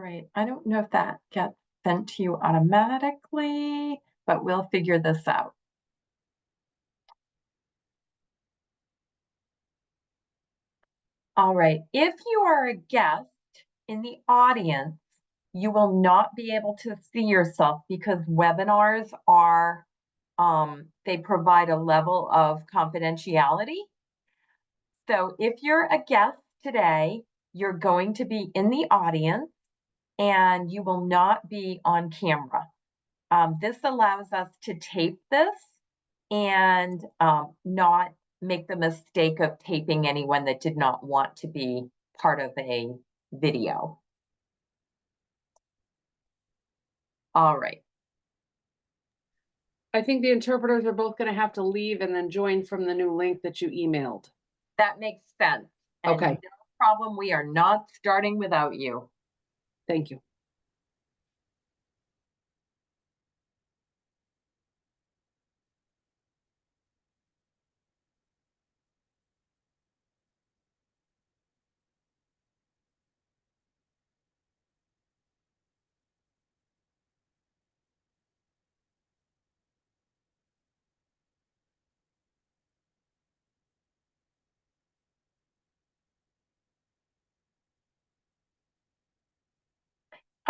Great. I don't know if that gets sent to you automatically, but we'll figure this out. All right. If you are a guest in the audience, you will not be able to see yourself because webinars are, they provide a level of confidentiality. So if you're a guest today, you're going to be in the audience and you will not be on camera. This allows us to tape this and not make the mistake of taping anyone that did not want to be part of a video. All right. I think the interpreters are both going to have to leave and then join from the new link that you emailed. That makes sense. And Okay. no problem. We are not starting without you. Thank you.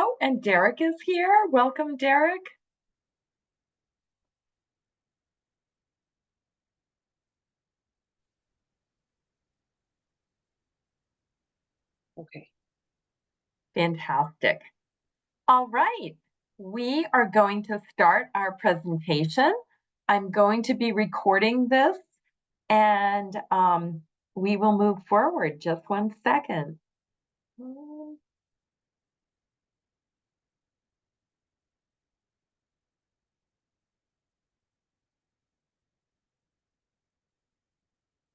Oh, and Derek is here. Welcome, Derek. Okay. Fantastic. All right. We are going to start our presentation. I'm going to be recording this and we will move forward. Just 1 second.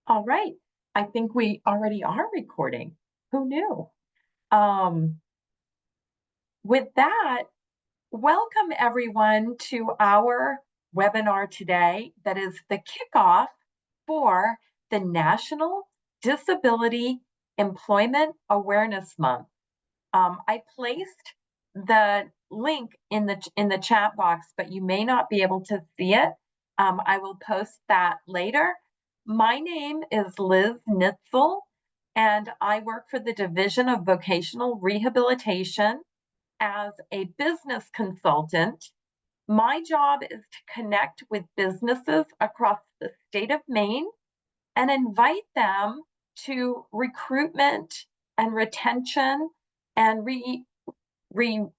All right. I think we already are recording. Who knew? With that, welcome everyone to our webinar today that is the kickoff for the National Disability Employment Awareness Month. I placed the link in the chat box, but you may not be able to see it. I will post that later. My name is Liz Nitzel, and I work for the Division of Vocational Rehabilitation as a business consultant. My job is to connect with businesses across the state of Maine and invite them to recruitment and retention and retraining,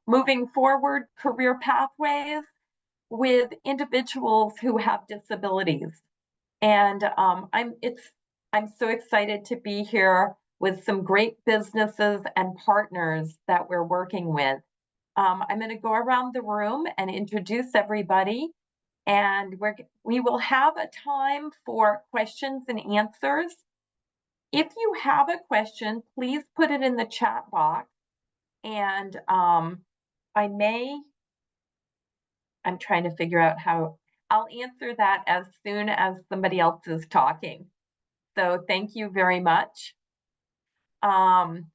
moving forward career pathways with individuals who have disabilities. And I'm so excited to be here with some great businesses and partners that we're working with. I'm going to go around the room and introduce everybody, and we will have a time for questions and answers. If you have a question, please put it in the chat box, and I'm trying to figure out how I'll answer that as soon as somebody else is talking. So thank you very much. I'm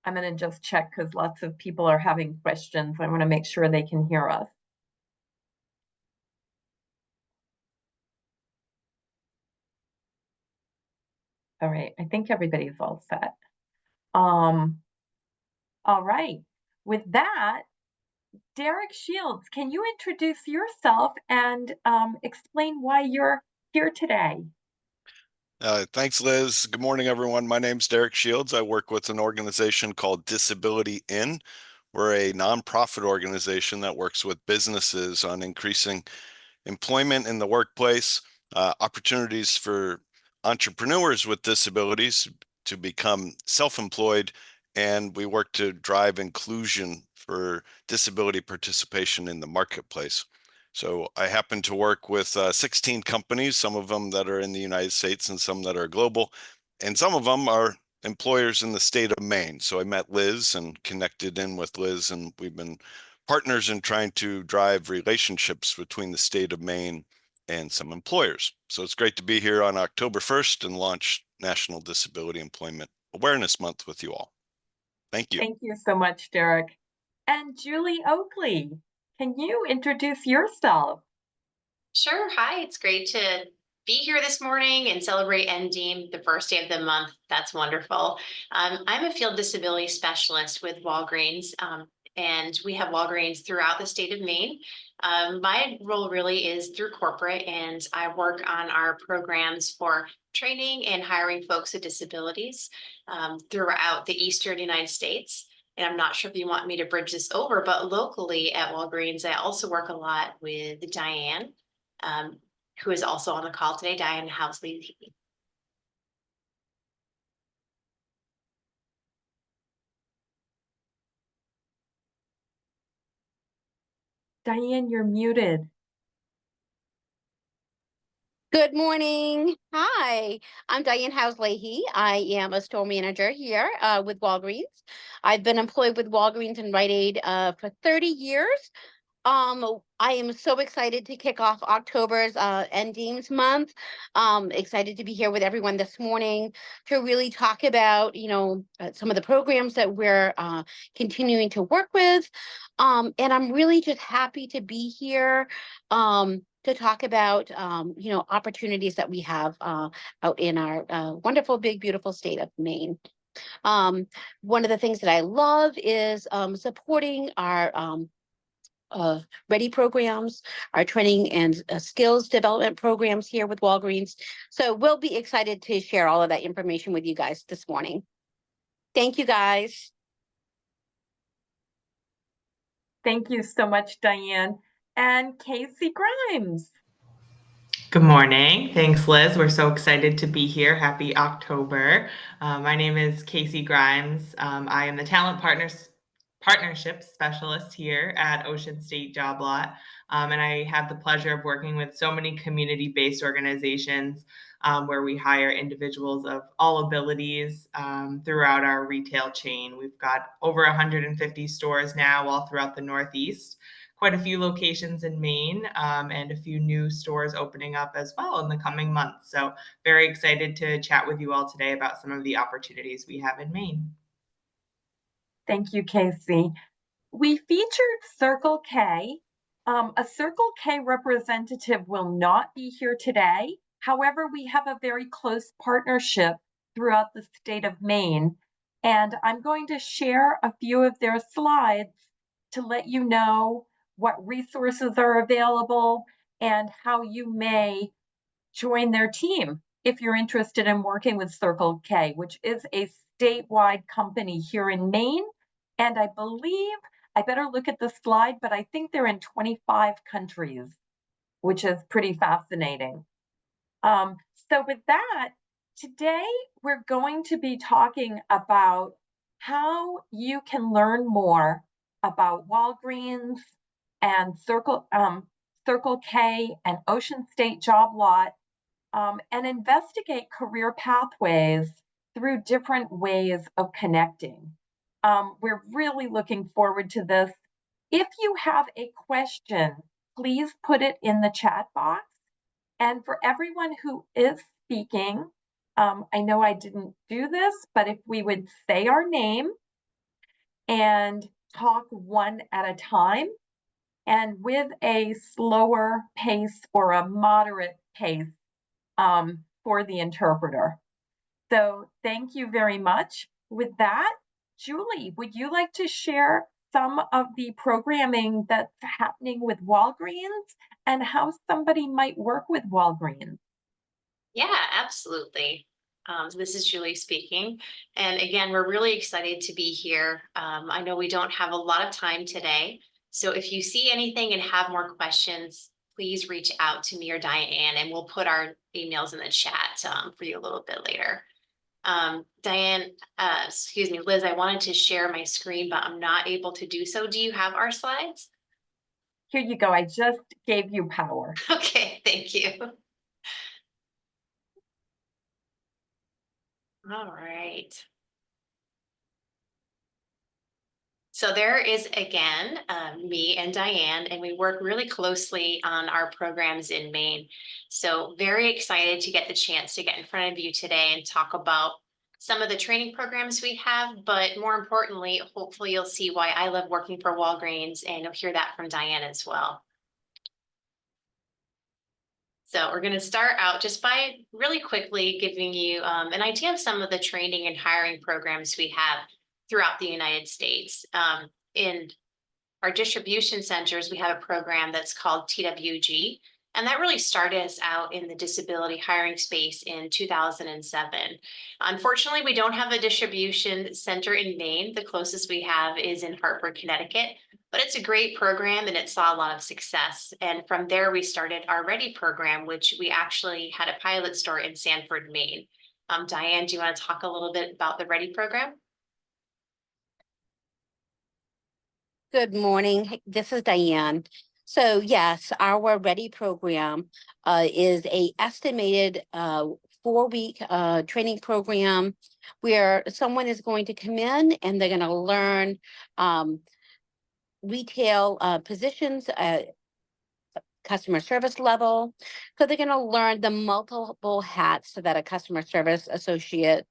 going to just check because lots of people are having questions. I want to make sure they can hear us. All right, I think everybody's all set. All right, with that, Derek Shields, can you introduce yourself and explain why you're here today? Thanks, Liz. Good morning, everyone. My name's Derek Shields. I work with an organization called Disability In. We're a nonprofit organization that works with businesses on increasing employment in the workplace, opportunities for entrepreneurs with disabilities to become self-employed, and we work to drive inclusion for disability participation in the marketplace. So I happen to work with 16 companies, some of them that are in the United States and some that are global, and some of them are employers in the state of Maine. So I met Liz and connected in with Liz, and we've been partners in trying to drive relationships between the state of Maine and some employers. So it's great to be here on October 1st and launch National Disability Employment Awareness Month with you all. Thank you. Thank you so much, Derek. And Julie Oakley, can you introduce yourself? Sure. Hi, it's great to be here this morning and celebrate NDEAM, the first day of the month. That's wonderful. I'm a field disability specialist with Walgreens, and we have Walgreens throughout the state of Maine. My role really is through corporate, and I work on our programs for training and hiring folks with disabilities throughout the Eastern United States. And I'm not sure if you want me to bridge this over, but locally at Walgreens, I also work a lot with Diane, um, who is also on the call today, Diane Housley. Diane, you're muted. Good morning. Hi, I'm Diane House-Leahy. I am a store manager here with Walgreens. I've been employed with Walgreens and Rite Aid for 30 years. I am so excited to kick off October's NDEAMS month. Excited to be here with everyone this morning to really talk about, some of the programs that we're continuing to work with. And I'm really just happy to be here to talk about, opportunities that we have out in our wonderful, big, beautiful state of Maine. One of the things that I love is supporting our ready programs, our training and skills development programs here with Walgreens. So we'll be excited to share all of that information with you guys this morning. Thank you, guys. Thank you so much, Diane. And Casey Grimes. Good morning. Thanks, Liz. We're so excited to be here. Happy October. My name is Casey Grimes. I am the Talent Partnership Specialist here at Ocean State Job Lot. And I have the pleasure of working with so many community-based organizations where we hire individuals of all abilities throughout our retail chain. We've got over 150 stores now all throughout the Northeast. Quite a few locations in Maine and a few new stores opening up as well in the coming months. So very excited to chat with you all today about some of the opportunities we have in Maine. Thank you, Casey. We featured Circle K. A Circle K representative will not be here today. However, we have a very close partnership throughout the state of Maine. And I'm going to share a few of their slides to let you know what resources are available and how you may join their team if you're interested in working with Circle K, which is a statewide company here in Maine. And I believe, I better look at the slide, but I think they're in 25 countries, which is pretty fascinating. So with that, today we're going to be talking about how you can learn more about Walgreens and Circle K and Ocean State Job Lot and investigate career pathways through different ways of connecting. We're really looking forward to this. If you have a question, please put it in the chat box. And for everyone who is speaking, I know I didn't do this, but if we would say our name and talk one at a time and with a slower pace or a moderate pace for the interpreter. So thank you very much. With that, Julie, would you like to share some of the programming that's happening with Walgreens and how somebody might work with Walgreens? Yeah, absolutely. This is Julie speaking. And again, we're really excited to be here. I know we don't have a lot of time today. So if you see anything and have more questions, please reach out to me or Diane, and we'll put our emails in the chat for you a little bit later. Diane, excuse me, Liz, I wanted to share my screen, but I'm not able to do so. Do you have our slides? Here you go. I just gave you power. Okay, thank you. All right. So there is again, me and Diane, and we work really closely on our programs in Maine. So very excited to get the chance to get in front of you today and talk about some of the training programs we have, but more importantly, hopefully you'll see why I love working for Walgreens, and you'll hear that from Diane as well. So we're going to start out just by really quickly giving you an idea of some of the training and hiring programs we have throughout the United States. In our distribution centers, we have a program that's called TWG, and that really started us out in the disability hiring space in 2007. Unfortunately, we don't have a distribution center in Maine. The closest we have is in Hartford, Connecticut, but it's a great program and it saw a lot of success. And from there, we started our Ready program, which we actually had a pilot store in Sanford, Maine. Diane, do you want to talk a little bit about the Ready program? Good morning. This is Diane. So yes, our Ready program is a estimated 4-week training program where someone is going to come in and they're going to learn retail positions at customer service level. So they're going to learn the multiple hats that a customer service associate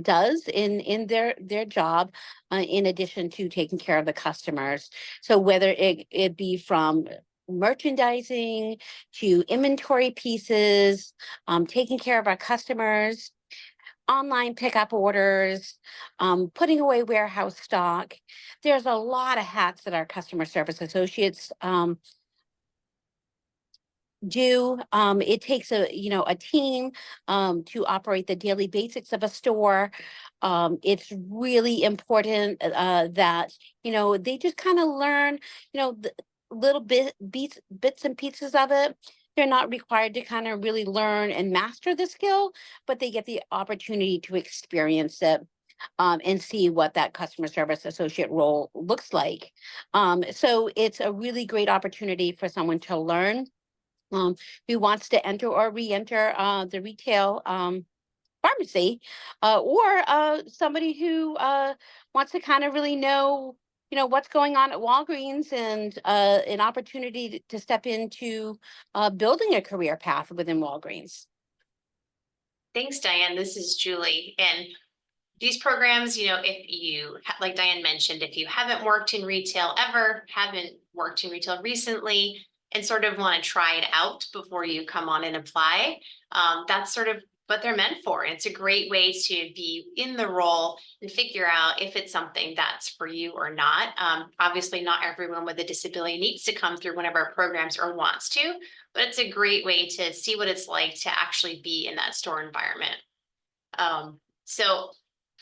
does in their job, in addition to taking care of the customers. So whether it be from merchandising to inventory pieces, taking care of our customers, online pickup orders, putting away warehouse stock. There's a lot of hats that our customer service associates do. It takes a team to operate the daily basics of a store. It's really important that they just kind of learn the little bits and pieces of it. They're not required to kind of really learn and master the skill, but they get the opportunity to experience it and see what that customer service associate role looks like. So it's a really great opportunity for someone to learn who wants to enter or re-enter the retail pharmacy, or somebody who wants to kind of really know what's going on at Walgreens, and an opportunity to step into building a career path within Walgreens. Thanks, Diane. This is Julie. And these programs, if you, like Diane mentioned, if you haven't worked in retail ever, haven't worked in retail recently, and sort of want to try it out before you come on and apply, that's sort of what they're meant for. And it's a great way to be in the role and figure out if it's something that's for you or not. Obviously, not everyone with a disability needs to come through one of our programs or wants to, but it's a great way to see what it's like to actually be in that store environment. So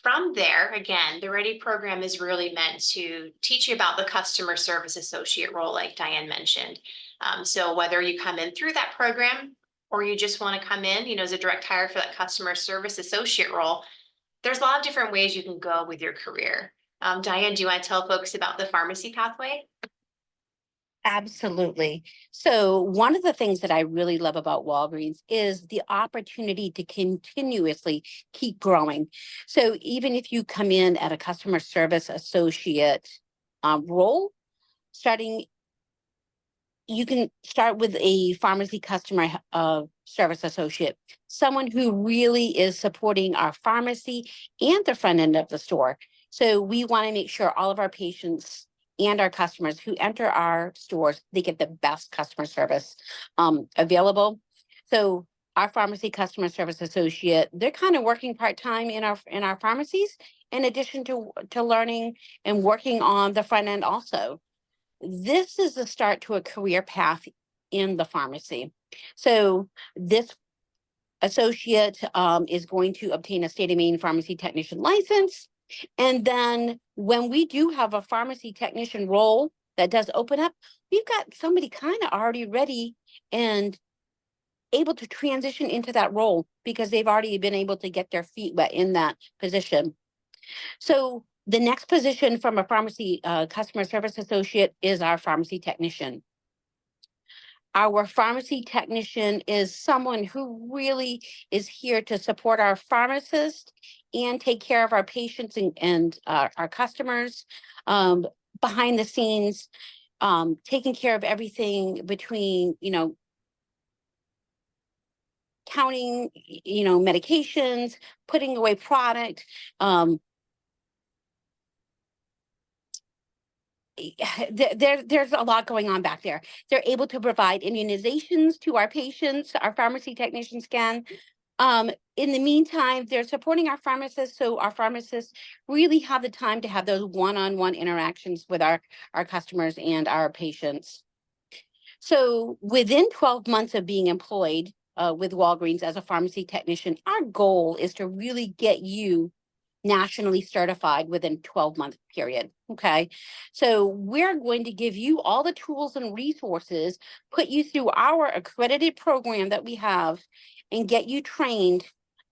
from there, again, the Ready program is really meant to teach you about the customer service associate role, like Diane mentioned. So whether you come in through that program or you just want to come in, as a direct hire for that customer service associate role, there's a lot of different ways you can go with your career. Diane, do you want to tell folks about the pharmacy pathway? Absolutely. So one of the things that I really love about Walgreens is the opportunity to continuously keep growing. So even if you come in at a customer service associate role, you can start with a pharmacy customer service associate, someone who really is supporting our pharmacy and the front end of the store. So we want to make sure all of our patients and our customers who enter our stores, they get the best customer service available. So our pharmacy customer service associate, they're kind of working part-time in our pharmacies, in addition to learning and working on the front end also. This is the start to a career path in the pharmacy. So this associate is going to obtain a state of Maine pharmacy technician license. And then when we do have a pharmacy technician role that does open up, we've got somebody kind of already ready and able to transition into that role because they've already been able to get their feet wet in that position. So the next position from a pharmacy customer service associate is our pharmacy technician. Our pharmacy technician is someone who really is here to support our pharmacists and take care of our patients and our customers behind the scenes, taking care of everything between, counting, medications, putting away product. There's a lot going on back there. They're able to provide immunizations to our patients, our pharmacy technicians can. In the meantime, they're supporting our pharmacists, so our pharmacists really have the time to have those one-on-one interactions with our customers and our patients. So within 12 months of being employed with Walgreens as a pharmacy technician, our goal is to really get you nationally certified within 12-month period. Okay. So we're going to give you all the tools and resources, put you through our accredited program that we have, and get you trained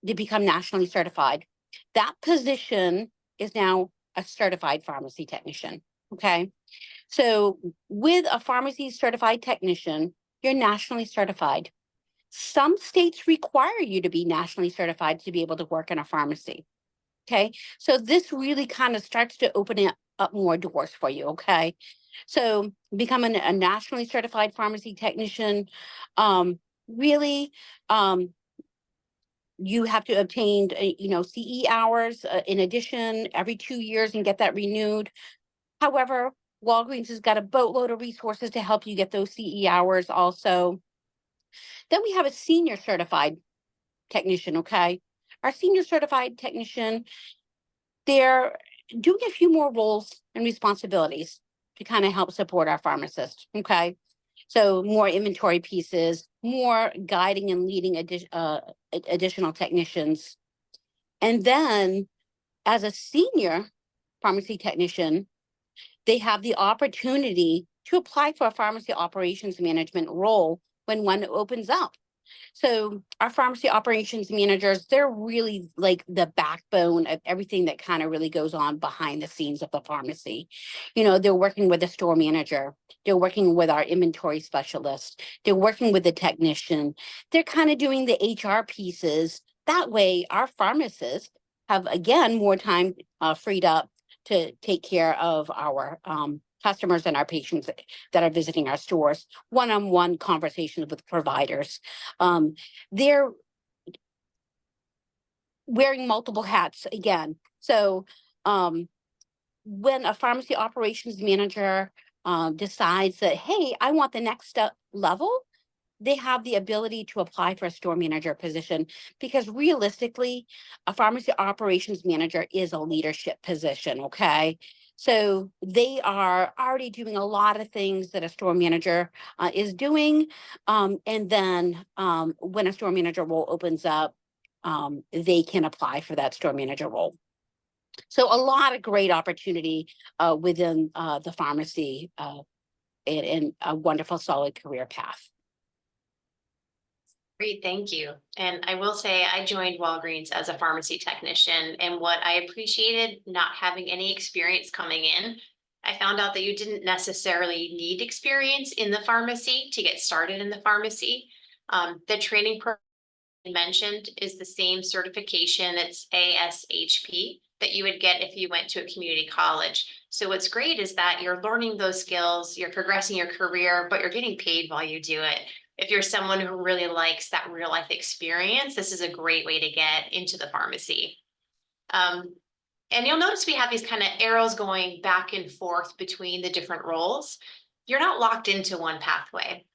to become nationally certified. That position is now a certified pharmacy technician. Okay. So with a pharmacy certified technician, you're nationally certified. Some states require you to be nationally certified to be able to work in a pharmacy. Okay, so this really kind of starts to open it up more doors for you. Okay, so becoming a nationally certified pharmacy technician, really, you have to obtain, CE hours in addition every 2 years and get that renewed. However, Walgreens has got a boatload of resources to help you get those CE hours also. Then we have a senior certified technician. Okay, our senior certified technician, they're doing a few more roles and responsibilities to kind of help support our pharmacists. Okay. So more inventory pieces, more guiding and leading additional technicians. And then as a senior pharmacy technician, they have the opportunity to apply for a pharmacy operations management role when one opens up. So our pharmacy operations managers, they're really like the backbone of everything that kind of really goes on behind the scenes of the pharmacy. They're working with the store manager. They're working with our inventory specialist. They're working with the technician. They're kind of doing the HR pieces. That way, our pharmacists have, again, more time freed up to take care of our customers and our patients that are visiting our stores, one-on-one conversations with providers. They're wearing multiple hats again. So when a pharmacy operations manager decides that, hey, I want the next step level, they have the ability to apply for a store manager position, because realistically, a pharmacy operations manager is a leadership position. Okay. So they are already doing a lot of things that a store manager is doing. And then when a store manager role opens up, they can apply for that store manager role. So a lot of great opportunity within the pharmacy and a wonderful, solid career path. Great, thank you. And I will say I joined Walgreens as a pharmacy technician, and what I appreciated not having any experience coming in, I found out that you didn't necessarily need experience in the pharmacy to get started in the pharmacy. The training program you mentioned is the same certification. It's ASHP that you would get if you went to a community college. So what's great is that you're learning those skills, you're progressing your career, but you're getting paid while you do it. If you're someone who really likes that real life experience, this is a great way to get into the pharmacy. And you'll notice we have these kind of arrows going back and forth between the different roles. You're not locked into one pathway.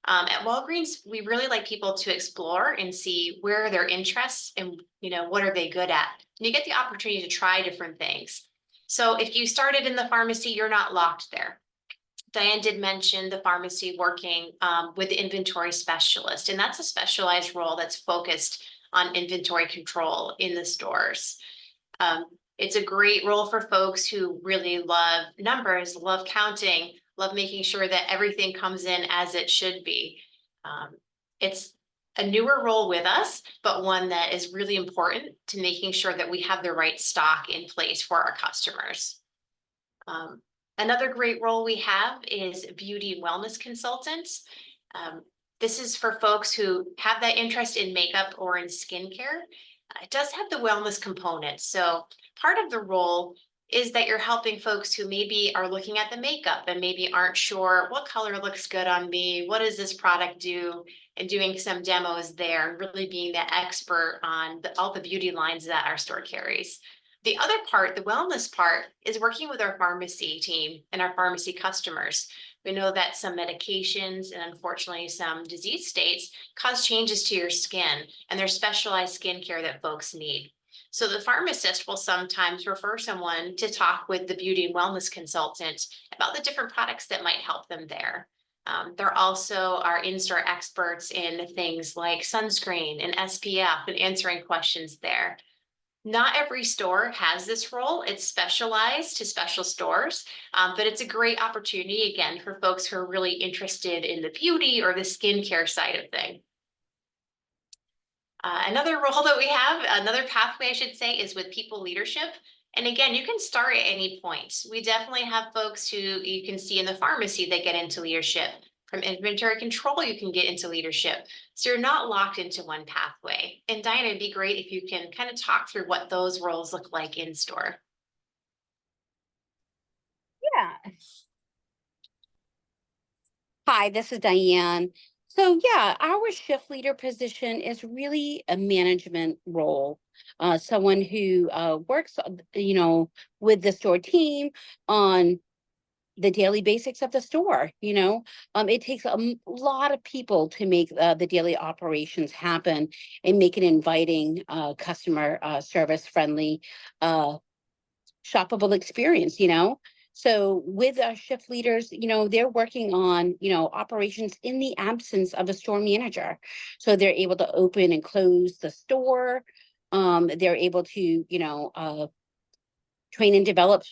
At Walgreens, we really like people to explore and see where are their interests and what are they good at. And you get the opportunity to try different things. So if you started in the pharmacy, you're not locked there. Diane did mention the pharmacy working with the inventory specialist, and that's a specialized role that's focused on inventory control in the stores. It's a great role for folks who really love numbers, love counting, love making sure that everything comes in as it should be. It's a newer role with us, but one that is really important to making sure that we have the right stock in place for our customers. Another great role we have is beauty wellness consultants. This is for folks who have that interest in makeup or in skincare. It does have the wellness component. So part of the role is that you're helping folks who maybe are looking at the makeup and maybe aren't sure what color looks good on me, what does this product do, and doing some demos there and really being that expert on all the beauty lines that our store carries. The other part, the wellness part, is working with our pharmacy team and our pharmacy customers. We know that some medications and unfortunately some disease states cause changes to your skin, and there's specialized skincare that folks need. So the pharmacist will sometimes refer someone to talk with the beauty and wellness consultant about the different products that might help them there. There also are in-store experts in things like sunscreen and SPF and answering questions there. Not every store has this role. It's specialized to special stores, but it's a great opportunity, again, for folks who are really interested in the beauty or the skincare side of things. Another role that we have, another pathway, I should say, is with people leadership. And again, you can start at any point. We definitely have folks who you can see in the pharmacy that get into leadership. From inventory control, you can get into leadership. So you're not locked into one pathway. And Diana, it'd be great if you can kind of talk through what those roles look like in store. Yeah. Hi, this is Diane. So yeah, our shift leader position is really a management role. Someone who works, with the store team on the daily basics of the store. It takes a lot of people to make the daily operations happen and make an inviting, customer service friendly, shoppable experience. So with our shift leaders, they're working on, operations in the absence of a store manager. So they're able to open and close the store. They're able to, train and develop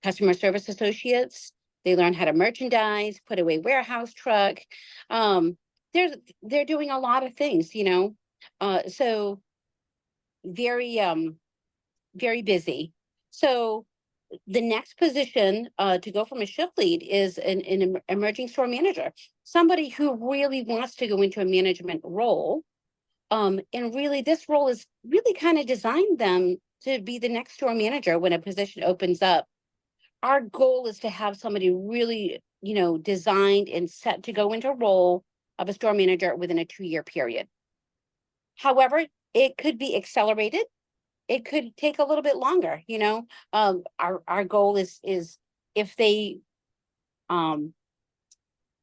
customer service associates. They learn how to merchandise, put away warehouse truck. They're doing a lot of things, so very, very busy. So the next position to go from a shift lead is an emerging store manager, somebody who really wants to go into a management role. And really, this role is really kind of designed them to be the next store manager when a position opens up. Our goal is to have somebody really, designed and set to go into a role of a store manager within a 2-year period. However, it could be accelerated. It could take a little bit longer, our goal is if they have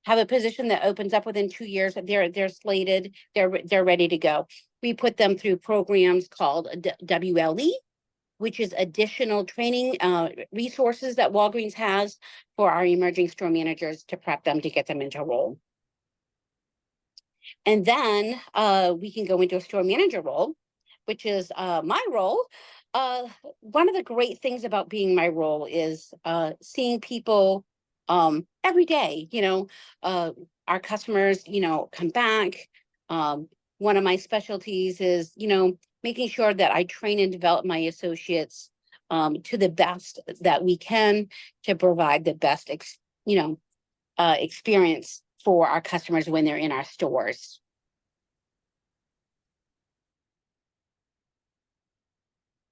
a position that opens up within 2 years, they're slated, they're ready to go. We put them through programs called WLE, which is additional training resources that Walgreens has for our emerging store managers to prep them to get them into role. And then we can go into a store manager role, which is my role. One of the great things about being my role is seeing people every day, our customers, come back. One of my specialties is, making sure that I train and develop my associates to the best that we can to provide the best, experience for our customers when they're in our stores.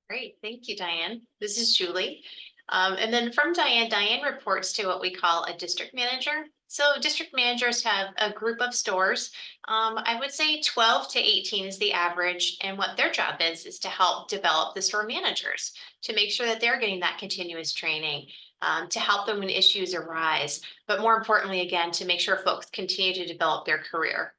Great, thank you, Diane. This is Julie. And then from Diane reports to what we call a district manager. So district managers have a group of stores. I would say 12 to 18 is the average. And what their job is to help develop the store managers, to make sure that they're getting that continuous training, to help them when issues arise. But more importantly, again, to make sure folks continue to develop their career.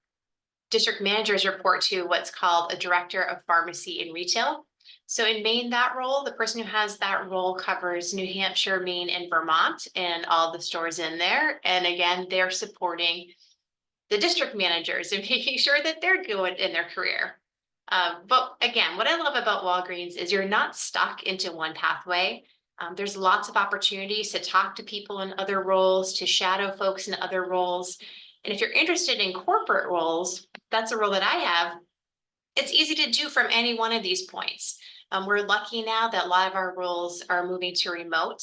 District managers report to what's called a director of pharmacy and retail. So in Maine, that role, the person who has that role covers New Hampshire, Maine, and Vermont, and all the stores in there. And again, they're supporting the district managers and making sure that they're good in their career. But again, what I love about Walgreens is you're not stuck into one pathway. There's lots of opportunities to talk to people in other roles, to shadow folks in other roles. And if you're interested in corporate roles, that's a role that I have. It's easy to do from any one of these points. We're lucky now that a lot of our roles are moving to remote.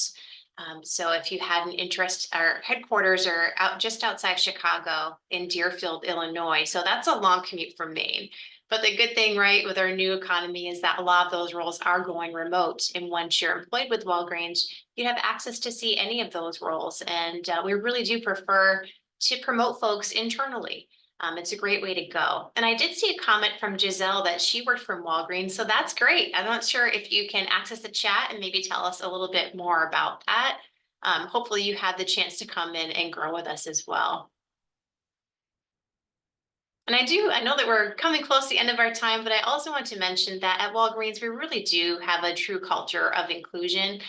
So if you had an interest, our headquarters are just outside Chicago in Deerfield, Illinois. So that's a long commute from Maine. But the good thing, right, with our new economy is that a lot of those roles are going remote. And once you're employed with Walgreens, you have access to see any of those roles. And we really do prefer to promote folks internally. It's a great way to go. And I did see a comment from Giselle that she worked from Walgreens. So that's great. I'm not sure if you can access the chat and maybe tell us a little bit more about that. Hopefully you had the chance to come in and grow with us as well. And I know that we're coming close to the end of our time, but I also want to mention that at Walgreens, we really do have a true culture of inclusion.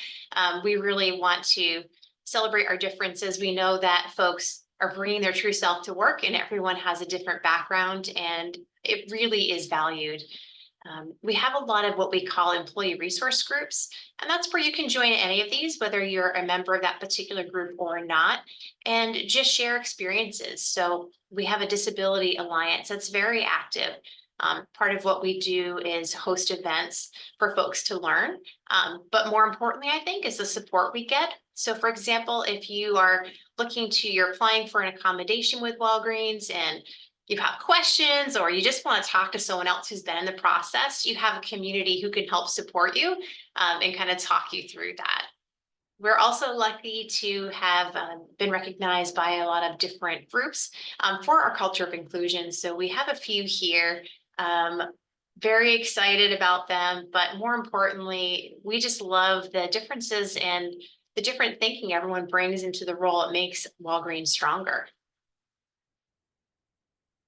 We really want to celebrate our differences. We know that folks are bringing their true self to work and everyone has a different background and it really is valued. We have a lot of what we call employee resource groups, and that's where you can join any of these, whether you're a member of that particular group or not, and just share experiences. So we have a disability alliance that's very active. Part of what we do is host events for folks to learn. But more importantly, I think, is the support we get. So for example, if you're applying for an accommodation with Walgreens and you have questions or you just want to talk to someone else who's been in the process, you have a community who can help support you and kind of talk you through that. We're also lucky to have been recognized by a lot of different groups for our culture of inclusion. So we have a few here. Very excited about them, but more importantly, we just love the differences and the different thinking everyone brings into the role. It makes Walgreens stronger.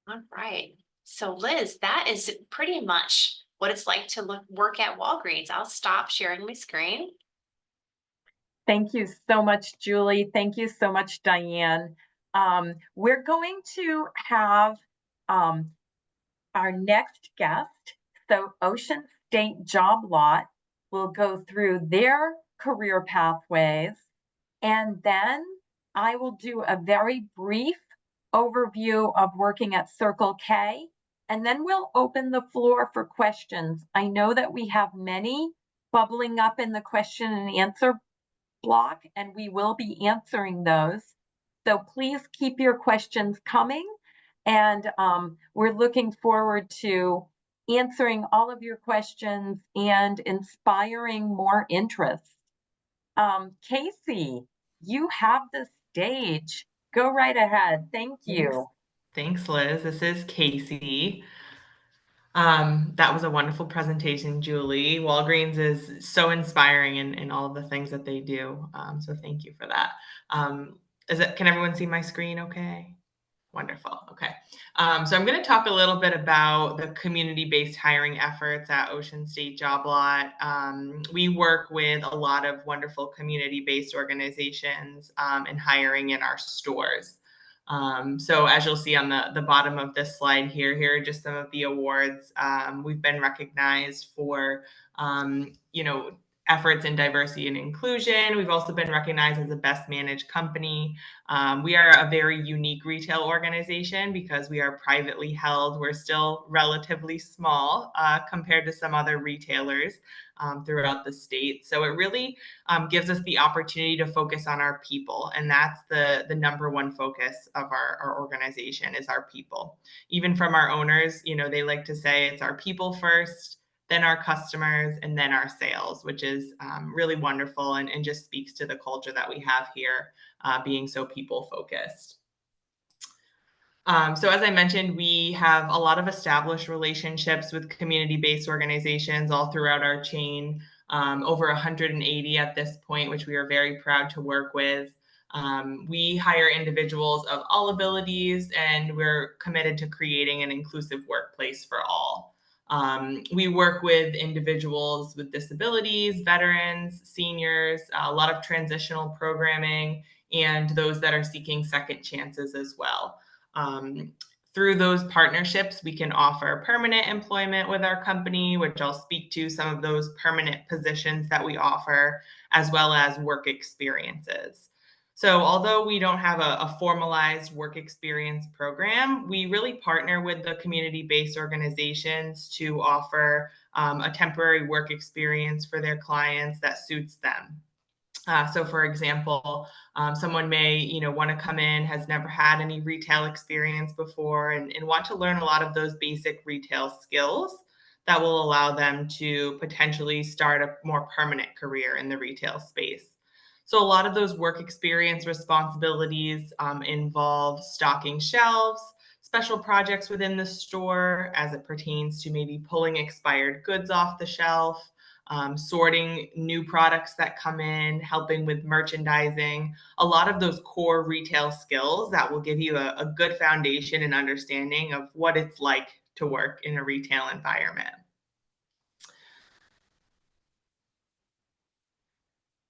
All right. So Liz, that is pretty much what it's like to work at Walgreens. I'll stop sharing my screen. Thank you so much, Julie. Thank you so much, Diane. We're going to have our next guest. So Ocean State Job Lot will go through their career pathways, and then I will do a very brief overview of working at Circle K, and then we'll open the floor for questions. I know that we have many bubbling up in the question and answer block, and we will be answering those. So please keep your questions coming, and we're looking forward to answering all of your questions and inspiring more interest. Casey, you have the stage. Go right ahead. Thank you. Thanks, Liz. This is Casey. That was a wonderful presentation, Julie. Walgreens is so inspiring in all of the things that they do. So thank you for that. Can everyone see my screen okay? Wonderful. Okay. So I'm going to talk a little bit about the community-based hiring efforts at Ocean State Job Lot. We work with a lot of wonderful community-based organizations in hiring in our stores. So as you'll see on the bottom of this slide here are just some of the awards. We've been recognized for, efforts in diversity and inclusion. We've also been recognized as the best managed company. We are a very unique retail organization because we are privately held. We're still relatively small compared to some other retailers throughout the state. So it really gives us the opportunity to focus on our people. And that's the number one focus of our organization is our people. Even from our owners, they like to say it's our people first, then our customers, and then our sales, which is really wonderful and just speaks to the culture that we have here, being so people focused. So as I mentioned, we have a lot of established relationships with community-based organizations all throughout our chain, over 180 at this point, which we are very proud to work with. We hire individuals of all abilities, and we're committed to creating an inclusive workplace for all. We work with individuals with disabilities, veterans, seniors, a lot of transitional programming, and those that are seeking second chances as well. Through those partnerships, we can offer permanent employment with our company, which I'll speak to some of those permanent positions that we offer, as well as work experiences. So although we don't have a formalized work experience program, we really partner with the community-based organizations to offer a temporary work experience for their clients that suits them. So for example, someone may, want to come in, has never had any retail experience before and want to learn a lot of those basic retail skills that will allow them to potentially start a more permanent career in the retail space. So a lot of those work experience responsibilities involve stocking shelves, special projects within the store as it pertains to maybe pulling expired goods off the shelf, sorting new products that come in, helping with merchandising, a lot of those core retail skills that will give you a good foundation and understanding of what it's like to work in a retail environment.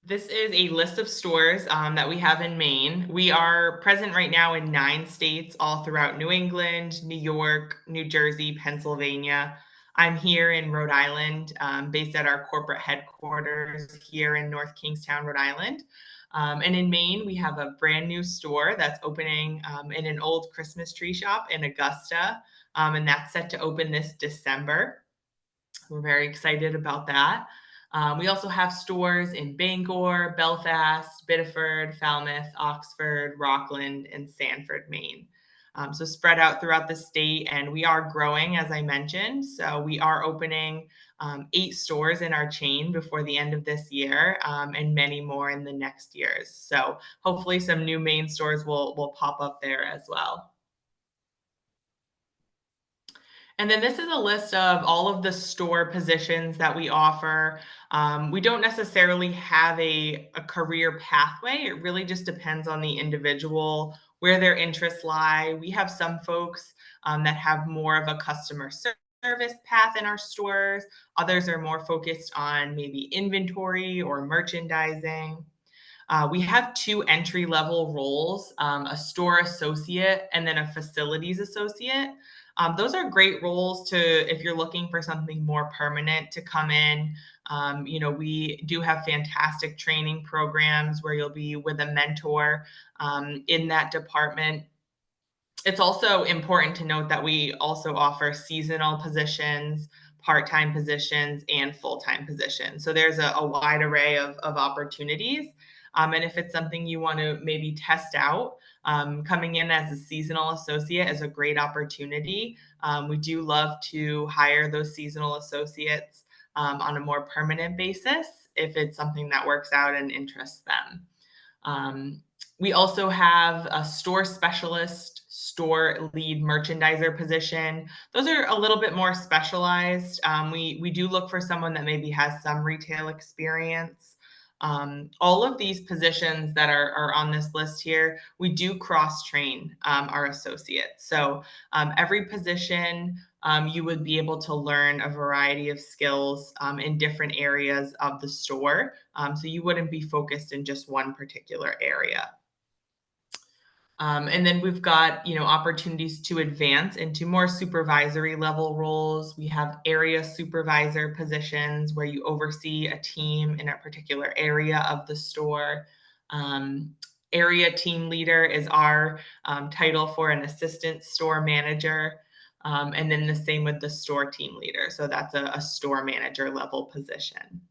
This is a list of stores that we have in Maine. We are present right now in 9 states, all throughout New England, New York, New Jersey, Pennsylvania. I'm here in Rhode Island, based at our corporate headquarters here in North Kingstown, Rhode Island. And in Maine, we have a brand new store that's opening in an old Christmas tree shop in Augusta, and that's set to open this December. We're very excited about that. We also have stores in Bangor, Belfast, Biddeford, Falmouth, Oxford, Rockland, and Sanford, Maine. So spread out throughout the state, and we are growing, as I mentioned. So we are opening 8 stores in our chain before the end of this year, and many more in the next years. So hopefully some new Maine stores will pop up there as well. And then this is a list of all of the store positions that we offer. We don't necessarily have a career pathway. It really just depends on the individual, where their interests lie. We have some folks that have more of a customer service path in our stores. Others are more focused on maybe inventory or merchandising. We have 2 entry-level roles, a store associate and then a facilities associate. Those are great roles if you're looking for something more permanent to come in. We do have fantastic training programs where you'll be with a mentor in that department. It's also important to note that we also offer seasonal positions, part-time positions, and full-time positions. So there's a wide array of opportunities. And if it's something you want to maybe test out, coming in as a seasonal associate is a great opportunity. We do love to hire those seasonal associates on a more permanent basis if it's something that works out and interests them. We also have a store specialist, store lead merchandiser position. Those are a little bit more specialized. We do look for someone that maybe has some retail experience. All of these positions that are on this list here, we do cross-train our associates. So every position, you would be able to learn a variety of skills in different areas of the store. So you wouldn't be focused in just one particular area. And then we've got, opportunities to advance into more supervisory level roles. We have area supervisor positions where you oversee a team in a particular area of the store. Area team leader is our title for an assistant store manager. And then the same with the store team leader. So that's a store manager level position.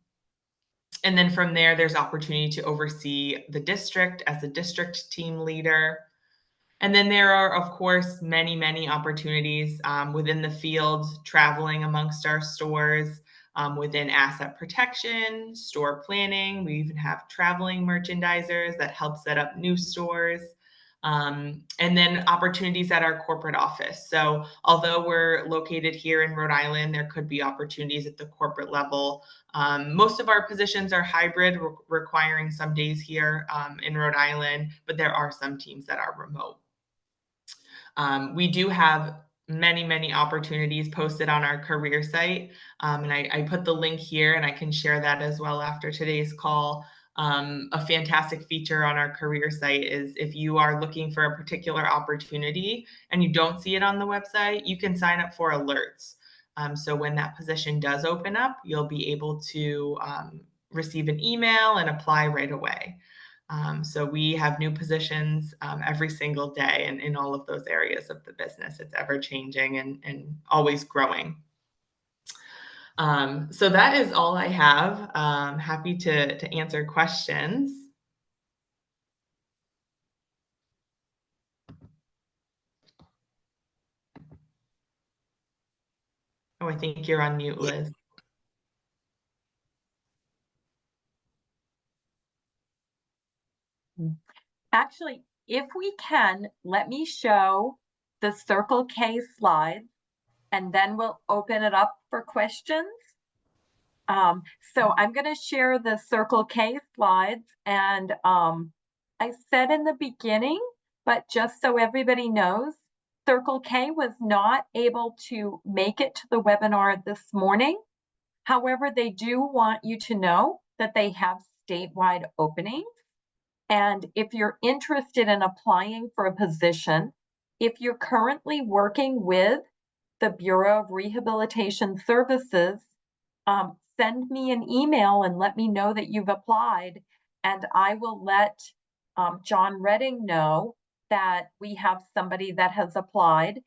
And then from there, there's opportunity to oversee the district as a district team leader. And then there are, of course, many, many opportunities within the field, traveling amongst our stores, within asset protection, store planning. We even have traveling merchandisers that help set up new stores. And then opportunities at our corporate office. So although we're located here in Rhode Island, there could be opportunities at the corporate level. Most of our positions are hybrid, requiring some days here in Rhode Island, but there are some teams that are remote. We do have many, many opportunities posted on our career site. And I put the link here and I can share that as well after today's call. A fantastic feature on our career site is if you are looking for a particular opportunity and you don't see it on the website, you can sign up for alerts. So when that position does open up, you'll be able to receive an email and apply right away. So we have new positions every single day in all of those areas of the business. It's ever changing and always growing. So that is all I have. Happy to answer questions. Oh, I think you're on mute, Liz. Actually, if we can, let me show the Circle K slides, and then we'll open it up for questions. So I'm going to share the Circle K slides, and I said in the beginning, but just so everybody knows, Circle K was not able to make it to the webinar this morning. However, they do want you to know that they have statewide openings. And if you're interested in applying for a position, if you're currently working with the Bureau of Rehabilitation Services, send me an email and let me know that you've applied, and I will let John Redding know that we have somebody that has applied.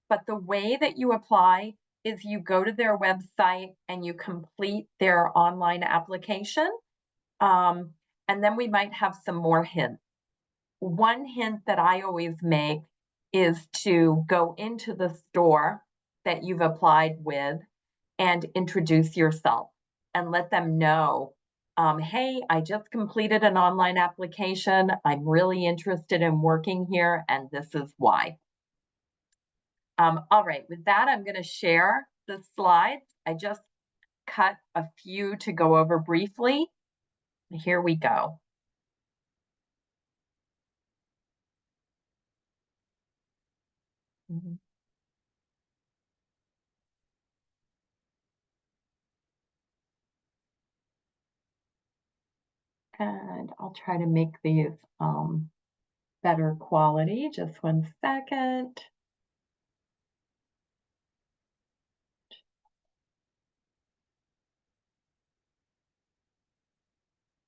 But the way that you apply is you go to their website and you complete their online application. And then we might have some more hints. One hint that I always make is to go into the store that you've applied with and introduce yourself and let them know, hey, I just completed an online application. I'm really interested in working here, and this is why. All right, with that, I'm going to share the slides. I just cut a few to go over briefly. Here we go. And I'll try to make these better quality. Just 1 second.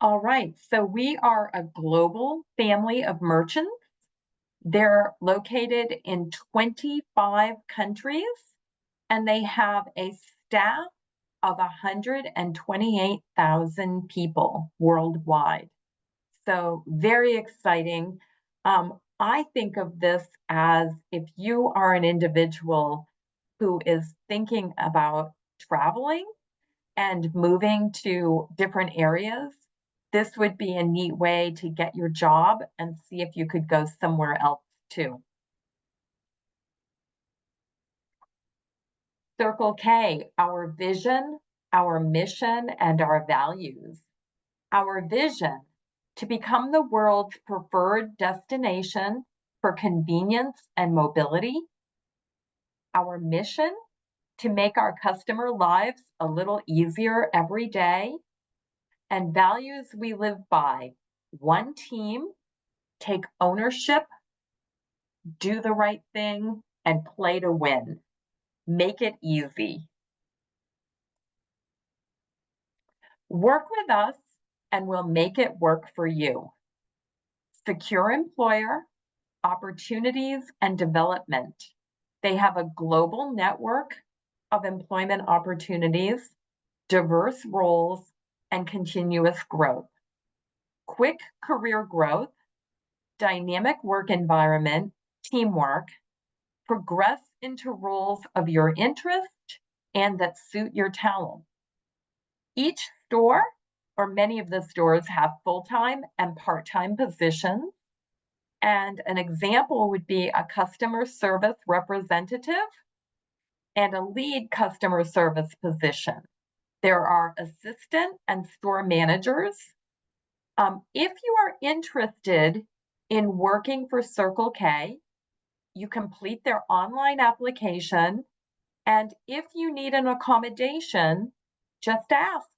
All right, so we are a global family of merchants. They're located in 25 countries, and they have a staff of 128,000 people worldwide. So very exciting. I think of this as if you are an individual who is thinking about traveling and moving to different areas, this would be a neat way to get your job and see if you could go somewhere else too. Circle K, our vision, our mission, and our values. Our vision, to become the world's preferred destination for convenience and mobility. Our mission, to make our customer lives a little easier every day. And values we live by: one team, take ownership, do the right thing, and play to win. Make it easy. Work with us and we'll make it work for you. Secure employer, opportunities and development. They have a global network of employment opportunities, diverse roles, and continuous growth. Quick career growth, dynamic work environment, teamwork, progress into roles of your interest and that suit your talent. Each store, or many of the stores, have full-time and part-time positions. And an example would be a customer service representative and a lead customer service position. There are assistant and store managers. If you are interested in working for Circle K, you complete their online application, and if you need an accommodation, just ask.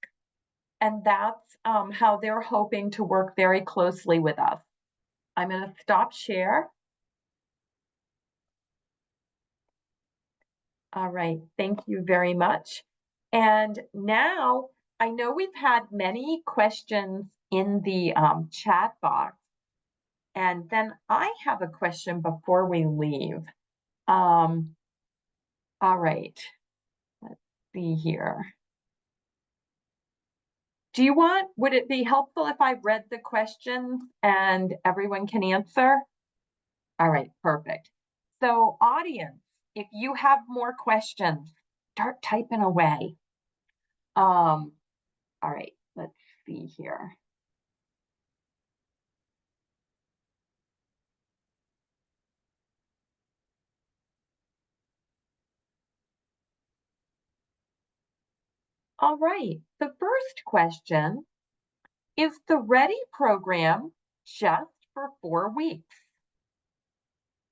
And that's how they're hoping to work very closely with us. I'm going to stop share. All right, thank you very much. And now I know we've had many questions in the chat box. And then I have a question before we leave. All right, let's see here. would it be helpful if I read the questions and everyone can answer? All right, perfect. So audience, if you have more questions, start typing away. All right, let's see here. All right, the first question is the READY program just for 4 weeks?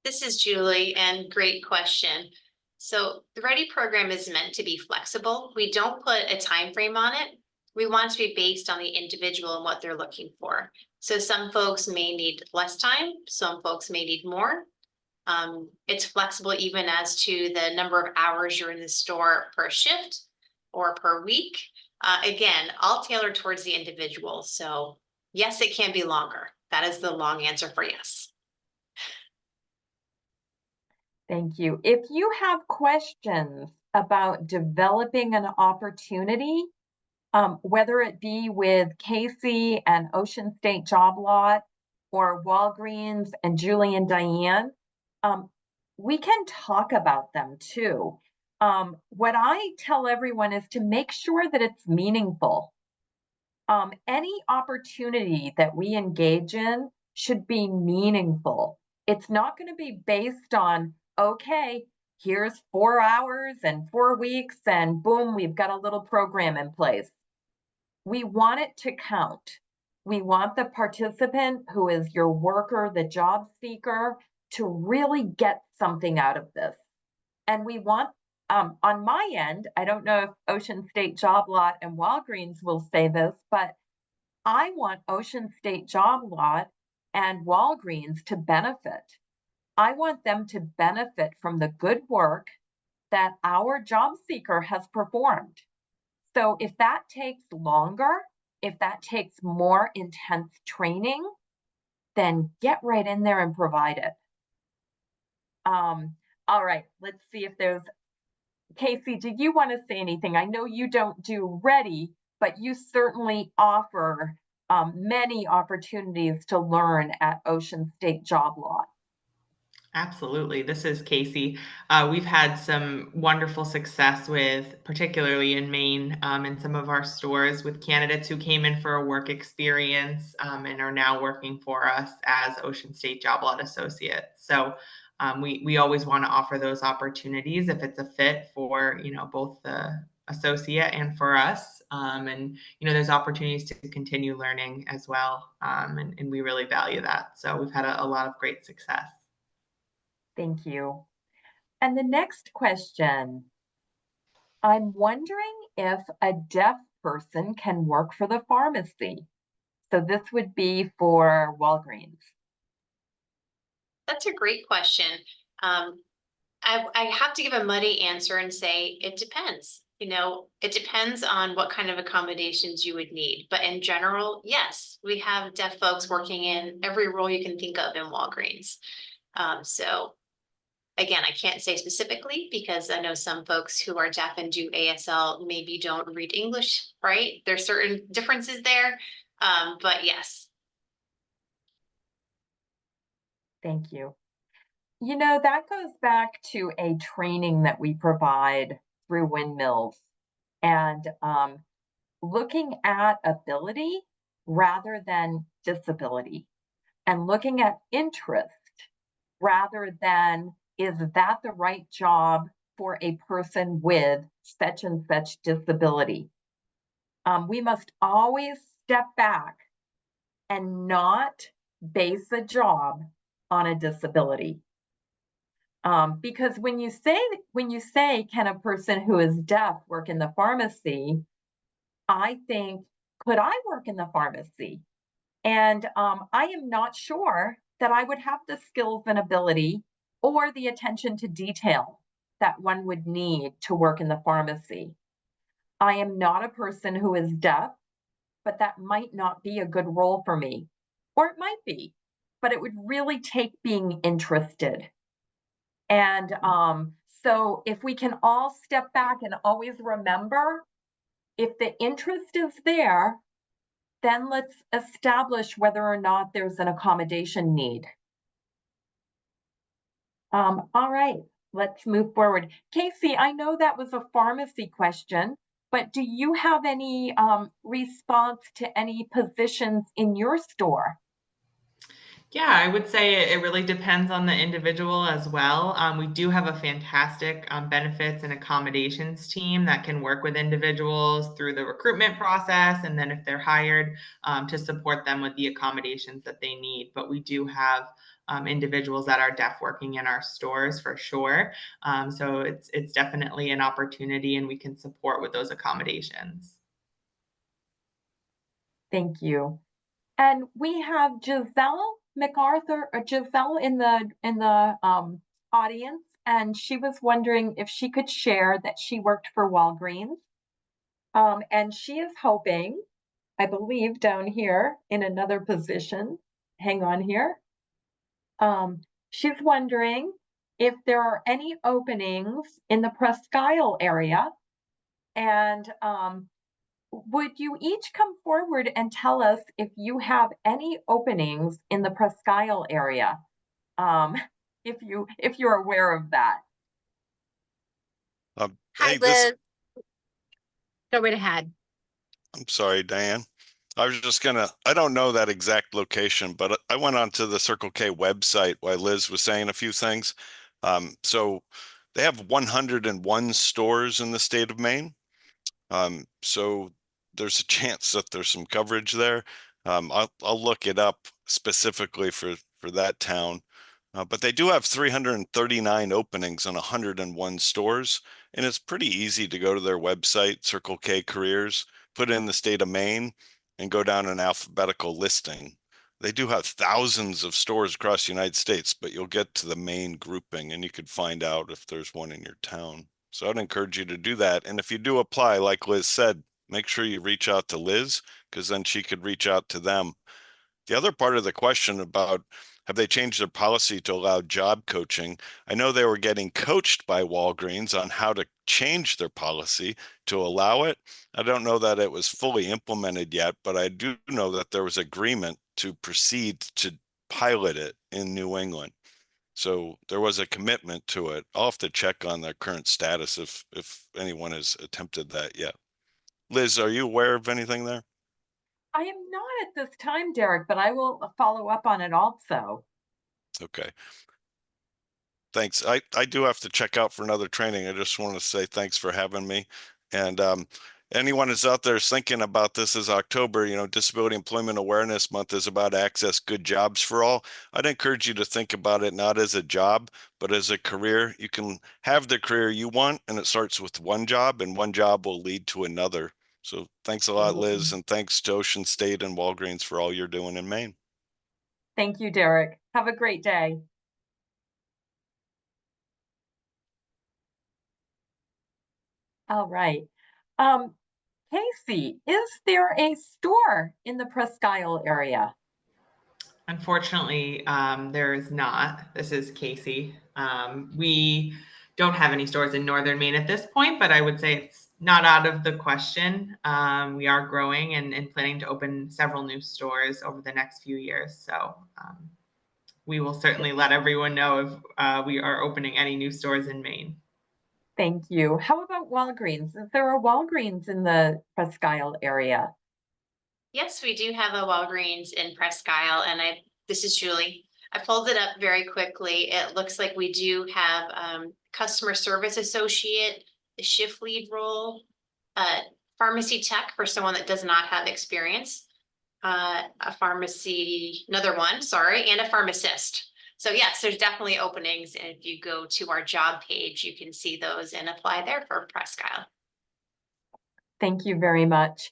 This is Julie, and great question. So the Ready program is meant to be flexible. We don't put a time frame on it. We want it to be based on the individual and what they're looking for. So some folks may need less time, some folks may need more. It's flexible even as to the number of hours you're in the store per shift or per week. Again, all tailored towards the individual. So yes, it can be longer. That is the long answer for yes. Thank you. If you have questions about developing an opportunity, whether it be with Casey and Ocean State Job Lot or Walgreens and Julie and Diane, we can talk about them too. What I tell everyone is to make sure that it's meaningful. Any opportunity that we engage in should be meaningful. It's not going to be based on, okay, here's 4 hours and 4 weeks, and boom, we've got a little program in place. We want it to count. We want the participant, who is your worker, the job seeker, to really get something out of this. And we want, on my end, I don't know if Ocean State Job Lot and Walgreens will say this, but I want Ocean State Job Lot and Walgreens to benefit. I want them to benefit from the good work that our job seeker has performed. So if that takes longer, if that takes more intense training, then get right in there and provide it. All right, let's see if there's, Casey, did you want to say anything? I know you don't do Ready, but you certainly offer many opportunities to learn at Ocean State Job Lot. Absolutely. This is Casey. We've had some wonderful success with, particularly in Maine, in some of our stores with candidates who came in for a work experience and are now working for us as Ocean State Job Lot associates. So we always want to offer those opportunities if it's a fit for, both the associate and for us. And, there's opportunities to continue learning as well. And we really value that. So we've had a lot of great success. Thank you. And the next question, I'm wondering if a deaf person can work for the pharmacy. So this would be for Walgreens. That's a great question. I have to give a muddy answer and say it depends. It depends on what kind of accommodations you would need. But in general, yes, we have deaf folks working in every role you can think of in Walgreens. So again, I can't say specifically because I know some folks who are deaf and do ASL maybe don't read English, right? There's certain differences there, but yes. Thank you. That goes back to a training that we provide through Windmills and looking at ability rather than disability and looking at interest rather than, is that the right job for a person with such and such disability? We must always step back and not base a job on a disability. Because when you say, can a person who is deaf work in the pharmacy? I think, could I work in the pharmacy? And I am not sure that I would have the skills and ability or the attention to detail that one would need to work in the pharmacy. I am not a person who is deaf, but that might not be a good role for me. Or it might be, but it would really take being interested. And so if we can all step back and always remember, if the interest is there, then let's establish whether or not there's an accommodation need. All right, let's move forward. Casey, I know that was a pharmacy question, but do you have any response to any positions in your store? Yeah, I would say it really depends on the individual as well. We do have a fantastic benefits and accommodations team that can work with individuals through the recruitment process, and then if they're hired, to support them with the accommodations that they need. But we do have individuals that are deaf working in our stores for sure. So it's definitely an opportunity, and we can support with those accommodations. Thank you. And we have Giselle MacArthur, or Giselle in the audience, and she was wondering if she could share that she worked for Walgreens. And she is hoping, I believe down here in another position, hang on here. She's wondering if there are any openings in the Presque Isle area, and would you each come forward and tell us if you have any openings in the Presque Isle area? If you're aware of that. Hi, Hey, this, Liz. Go right ahead. I'm sorry, Diane. I was just I don't know that exact location, but I went onto the Circle K website while Liz was saying a few things. So they have 101 stores in the state of Maine. So there's a chance that there's some coverage there. I'll look it up specifically for that town. But they do have 339 openings in 101 stores, and it's pretty easy to go to their website, Circle K Careers, put in the state of Maine, and go down an alphabetical listing. They do have thousands of stores across the United States, but you'll get to the main grouping and you could find out if there's one in your town. So I'd encourage you to do that. And if you do apply, like Liz said, make sure you reach out to Liz, because then she could reach out to them. The other part of the question about have they changed their policy to allow job coaching? I know they were getting coached by Walgreens on how to change their policy to allow it. I don't know that it was fully implemented yet, but I do know that there was agreement to proceed to pilot it in New England. So there was a commitment to it. I'll have to check on their current status if anyone has attempted that yet. Liz, are you aware of anything there? I am not at this time, Derek, but I will follow up on it also. Okay. Thanks. I do have to check out for another training. I just want to say thanks for having me. And anyone who's out there is thinking about this as October, Disability Employment Awareness Month is about access good jobs for all. I'd encourage you to think about it not as a job, but as a career. You can have the career you want, and it starts with one job, and one job will lead to another. So thanks a lot, Liz, and thanks to Ocean State and Walgreens for all you're doing in Maine. Thank you, Derek. Have a great day. All right. Casey, is there a store in the Presque Isle area? Unfortunately, there is not. This is Casey. We don't have any stores in Northern Maine at this point, but I would say it's not out of the question. We are growing and planning to open several new stores over the next few years. So we will certainly let everyone know if we are opening any new stores in Maine. Thank you. How about Walgreens? Is there a Walgreens in the Presque Isle area? Yes, we do have a Walgreens in Presque Isle, and this is Julie. I pulled it up very quickly. It looks like we do have customer service associate, the shift lead role, pharmacy tech for someone that does not have experience, a pharmacy, another one, sorry, and a pharmacist. So yes, there's definitely openings. And if you go to our job page, you can see those and apply there for Presque Isle. Thank you very much.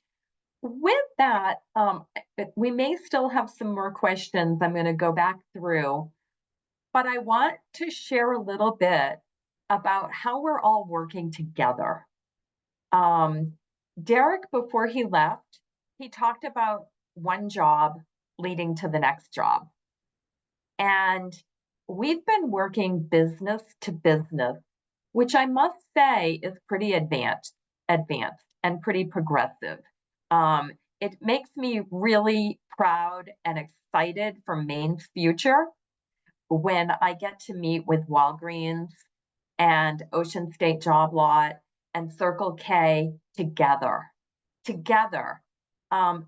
With that, we may still have some more questions I'm going to go back through, but I want to share a little bit about how we're all working together. Derek, before he left, he talked about one job leading to the next job. And we've been working business to business, which I must say is pretty advanced and pretty progressive. it makes me really proud and excited for Maine's future when I get to meet with Walgreens and Ocean State Job Lot and Circle K together,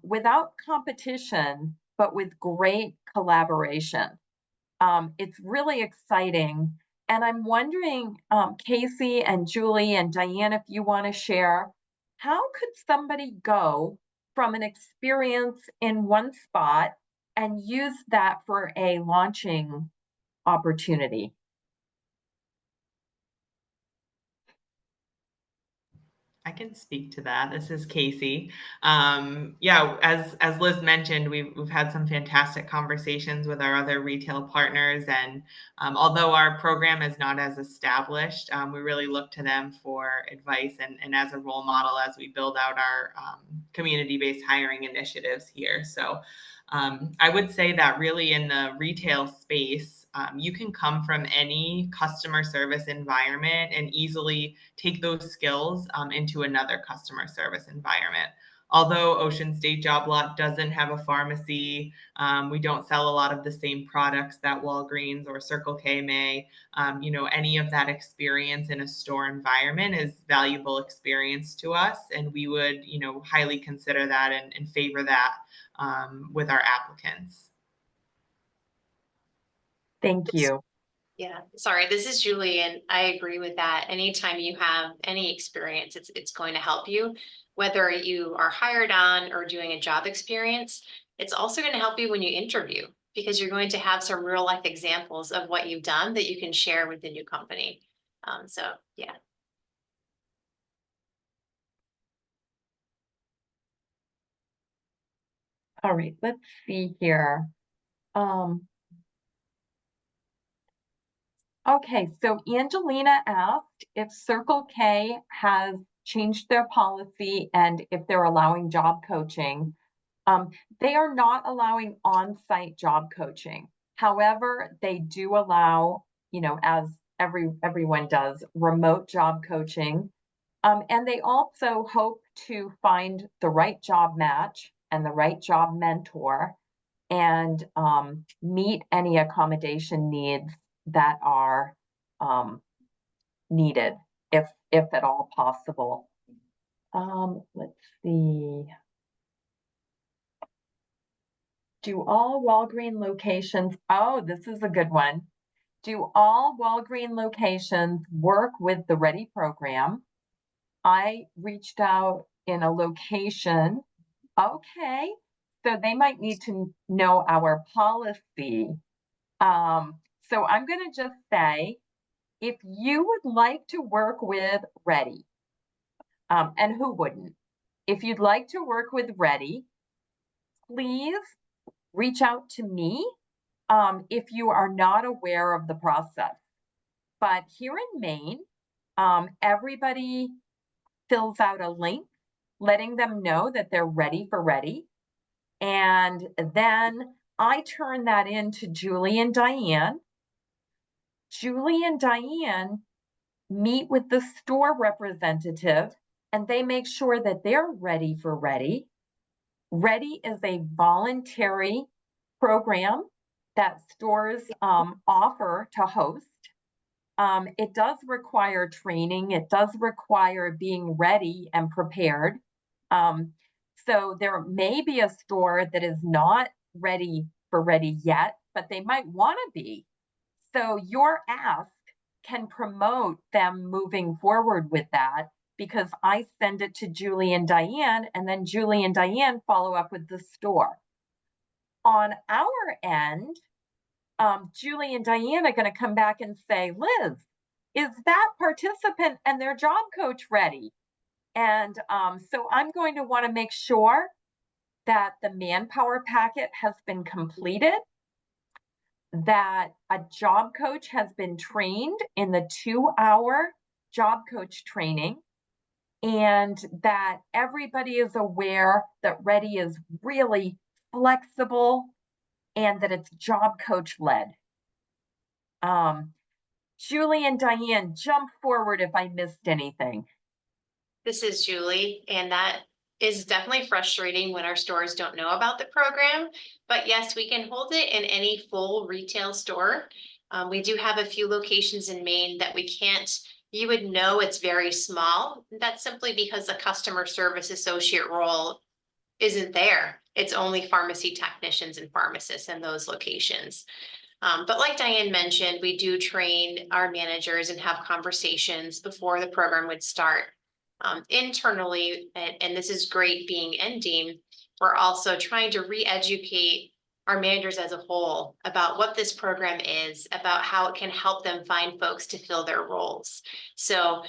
without competition, but with great collaboration. It's really exciting. And I'm wondering, Casey and Julie and Diane, if you want to share, how could somebody go from an experience in one spot and use that for a launching opportunity? I can speak to that. This is Casey. Yeah, as Liz mentioned, we've had some fantastic conversations with our other retail partners, and although our program is not as established, we really look to them for advice and as a role model as we build out our community-based hiring initiatives here. So I would say that really in the retail space, you can come from any customer service environment and easily take those skills into another customer service environment. Although Ocean State Job Lot doesn't have a pharmacy, we don't sell a lot of the same products that Walgreens or Circle K may. Any of that experience in a store environment is valuable experience to us, and we would, highly consider that and favor that with our applicants. Thank you. Yeah, sorry, this is Julie, and I agree with that. Anytime you have any experience, it's going to help you, whether you are hired on or doing a job experience. It's also going to help you when you interview, because you're going to have some real life examples of what you've done that you can share with the new company. So yeah. All right, let's see here. Okay, so Angelina asked if Circle K has changed their policy and if they're allowing job coaching. They are not allowing on-site job coaching. However, they do allow, as everyone does, remote job coaching. And they also hope to find the right job match and the right job mentor and meet any accommodation needs that are needed, if at all possible. Let's see. Do all Walgreens locations, oh, this is a good one. Do all Walgreens locations work with the Ready program? I reached out in a location. Okay, so they might need to know our policy. So I'm going to just say, if you would like to work with Ready, and who wouldn't? If you'd like to work with Ready, please reach out to me if you are not aware of the process. But here in Maine, everybody fills out a link letting them know that they're ready for Ready. And then I turn that in to Julie and Diane. Julie and Diane meet with the store representative and they make sure that they're ready for Ready. Ready is a voluntary program that stores offer to host. It does require training. It does require being ready and prepared. So there may be a store that is not ready for Ready yet, but they might want to be. So your ask can promote them moving forward with that, because I send it to Julie and Diane, and then Julie and Diane follow up with the store. On our end, Julie and Diane are going to come back and say, Liz, is that participant and their job coach ready? And so I'm going to want to make sure that the manpower packet has been completed, that a job coach has been trained in the 2-hour job coach training, and that everybody is aware that Ready is really flexible and that it's job coach led. Julie and Diane, jump forward if I missed anything. This is Julie, and that is definitely frustrating when our stores don't know about the program. But yes, we can hold it in any full retail store. We do have a few locations in Maine that we can't, you would know it's very small. That's simply because the customer service associate role isn't there. It's only pharmacy technicians and pharmacists in those locations. But like Diane mentioned, we do train our managers and have conversations before the program would start. Internally, and this is great being NDEAM, we're also trying to re-educate our managers as a whole about what this program is, about how it can help them find folks to fill their roles. So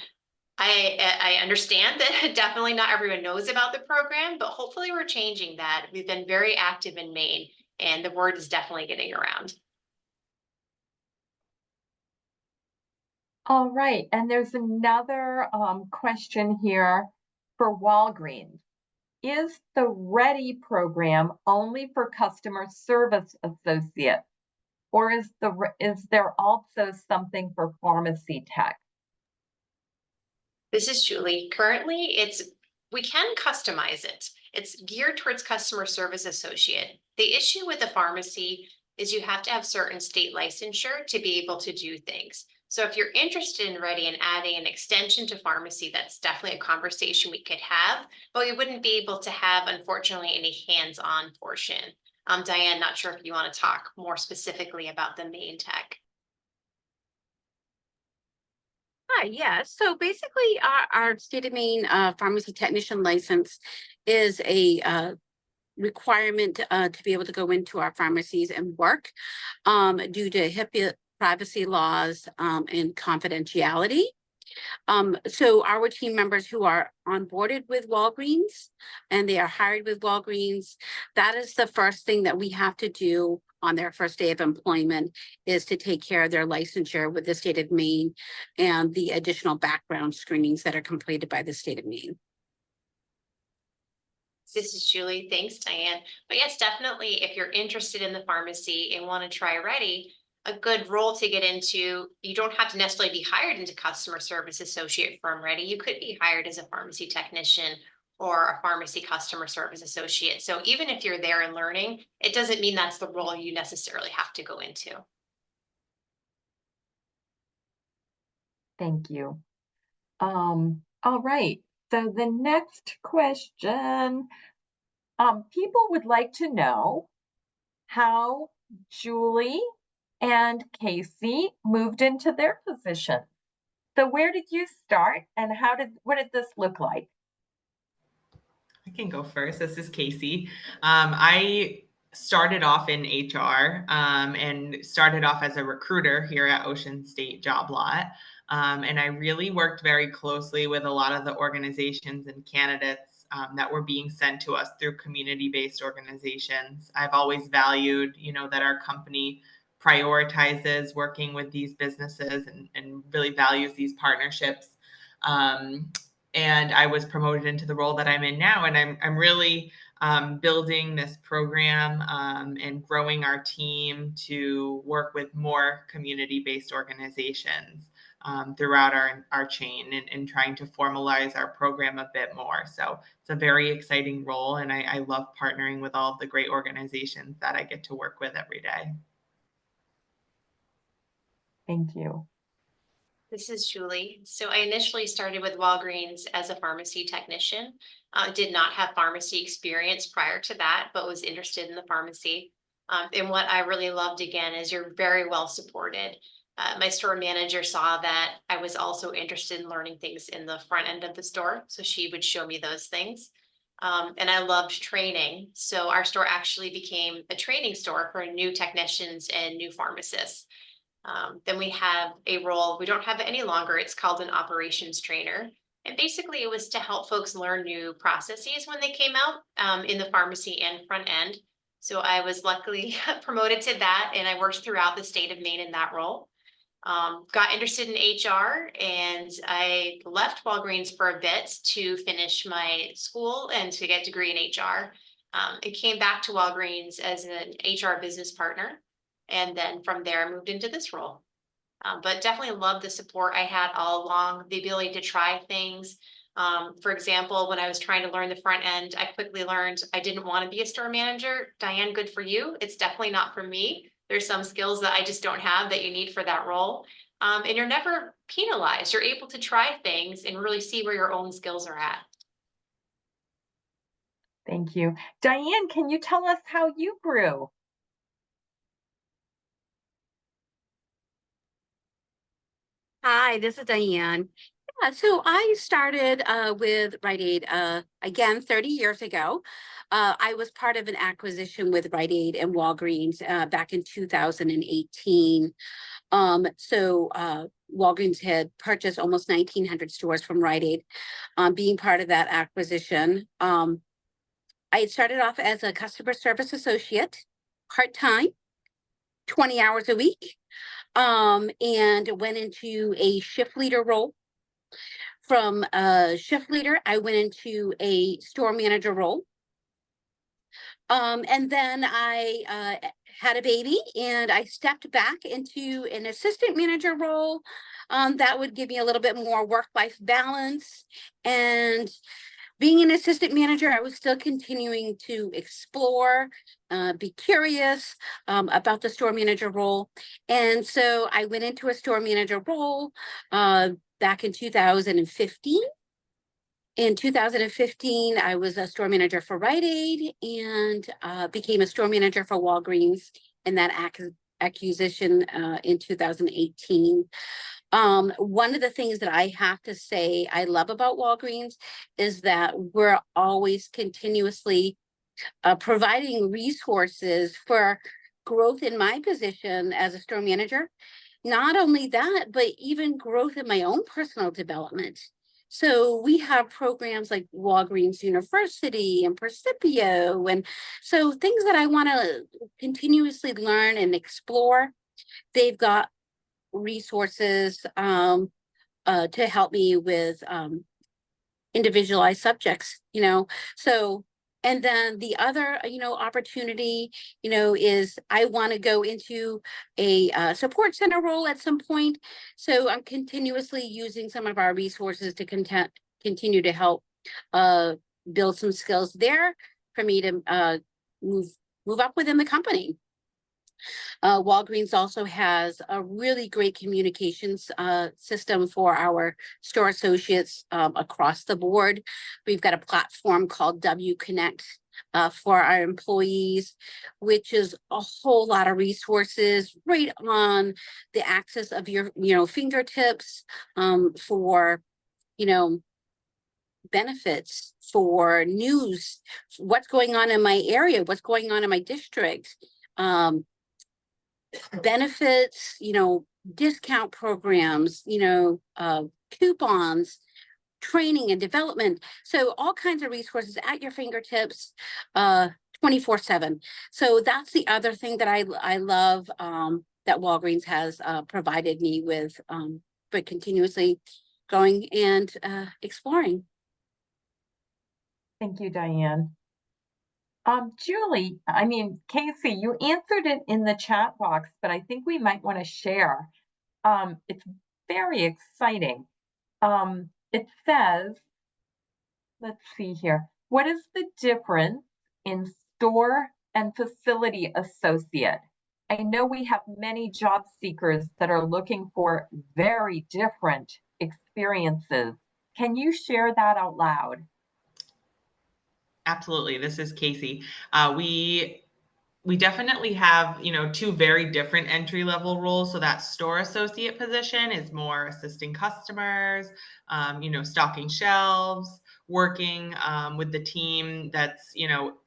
I understand that definitely not everyone knows about the program, but hopefully we're changing that. We've been very active in Maine, and the word is definitely getting around. All right, and there's another question here for Walgreens. Is the READY program only for customer service associates? Or is there also something for pharmacy tech? This is Julie. Currently, we can customize it. It's geared towards customer service associate. The issue with the pharmacy is you have to have certain state licensure to be able to do things. So if you're interested in Ready and adding an extension to pharmacy, that's definitely a conversation we could have, but we wouldn't be able to have, unfortunately, any hands-on portion. Diane, not sure if you want to talk more specifically about the main tech. Hi, yeah. So basically, our state of Maine pharmacy technician license is a requirement to be able to go into our pharmacies and work due to HIPAA privacy laws and confidentiality. So our team members who are onboarded with Walgreens and they are hired with Walgreens, that is the first thing that we have to do on their first day of employment, is to take care of their licensure with the state of Maine and the additional background screenings that are completed by the state of Maine. This is Julie. Thanks, Diane. But yes, definitely, if you're interested in the pharmacy and want to try Ready, a good role to get into, you don't have to necessarily be hired into customer service associate from Ready. You could be hired as a pharmacy technician or a pharmacy customer service associate. So even if you're there and learning, it doesn't mean that's the role you necessarily have to go into. Thank you. All right, so the next question, people would like to know how Julie and Casey moved into their position. So where did you start and what did this look like? I can go first. This is Casey. I started off in HR and started off as a recruiter here at Ocean State Job Lot. And I really worked very closely with a lot of the organizations and candidates that were being sent to us through community-based organizations. I've always valued, that our company prioritizes working with these businesses and really values these partnerships. And I was promoted into the role that I'm in now, and I'm really building this program and growing our team to work with more community-based organizations throughout our chain and trying to formalize our program a bit more. So it's a very exciting role, and I love partnering with all of the great organizations that I get to work with every day. Thank you. This is Julie. So I initially started with Walgreens as a pharmacy technician. Did not have pharmacy experience prior to that, but was interested in the pharmacy. And what I really loved again is you're very well supported. My store manager saw that I was also interested in learning things in the front end of the store, so she would show me those things. And I loved training. So our store actually became a training store for new technicians and new pharmacists. Then we have a role, we don't have it any longer. It's called an operations trainer. And basically it was to help folks learn new processes when they came out in the pharmacy and front end. So I was luckily promoted to that, and I worked throughout the state of Maine in that role. Got interested in HR, and I left Walgreens for a bit to finish my school and to get a degree in HR. It came back to Walgreens as an HR business partner. And then from there, I moved into this role. But definitely love the support I had all along, the ability to try things. For example, when I was trying to learn the front end, I quickly learned I didn't want to be a store manager. Diane, good for you. It's definitely not for me. There's some skills that I just don't have that you need for that role. And you're never penalized. You're able to try things and really see where your own skills are at. Thank you. Diane, can you tell us how you grew? Hi, this is Diane. Yeah, so I started with Rite Aid again 30 years ago. I was part of an acquisition with Rite Aid and Walgreens back in 2018. Walgreens had purchased almost 1,900 stores from Rite Aid. Being part of that acquisition, I had started off as a customer service associate, part-time, 20 hours a week, and went into a shift leader role. From a shift leader, I went into a store manager role. And then I had a baby and I stepped back into an assistant manager role. That would give me a little bit more work-life balance. And being an assistant manager, I was still continuing to explore, be curious about the store manager role. And so I went into a store manager role back in 2015. In 2015, I was a store manager for Rite Aid and became a store manager for Walgreens in that acquisition in 2018. One of the things that I have to say I love about Walgreens is that we're always continuously providing resources for growth in my position as a store manager. Not only that, but even growth in my own personal development. So we have programs like Walgreens University and Percipio, and so things that I want to continuously learn and explore. They've got resources to help me with individualized subjects, so. And then the other, opportunity, is I want to go into a support center role at some point. So I'm continuously using some of our resources to continue to help build some skills there for me to move up within the company. Walgreens also has a really great communications system for our store associates across the board. We've got a platform called W Connect for our employees, which is a whole lot of resources right on the axis of your, fingertips for, benefits, for news, what's going on in my area, what's going on in my district. Benefits, discount programs, coupons, training and development. So all kinds of resources at your fingertips 24/7. So that's the other thing that I love that Walgreens has provided me with, but continuously going and exploring. Thank you, Diane. Julie, Casey, you answered it in the chat box, but I think we might want to share. It's very exciting. It says, let's see here. What is the difference in store and facility associate? I know we have many job seekers that are looking for very different experiences. Can you share that out loud? Absolutely. This is Casey. We definitely have, two very different entry level roles. So that store associate position is more assisting customers, stocking shelves, working with the team that's,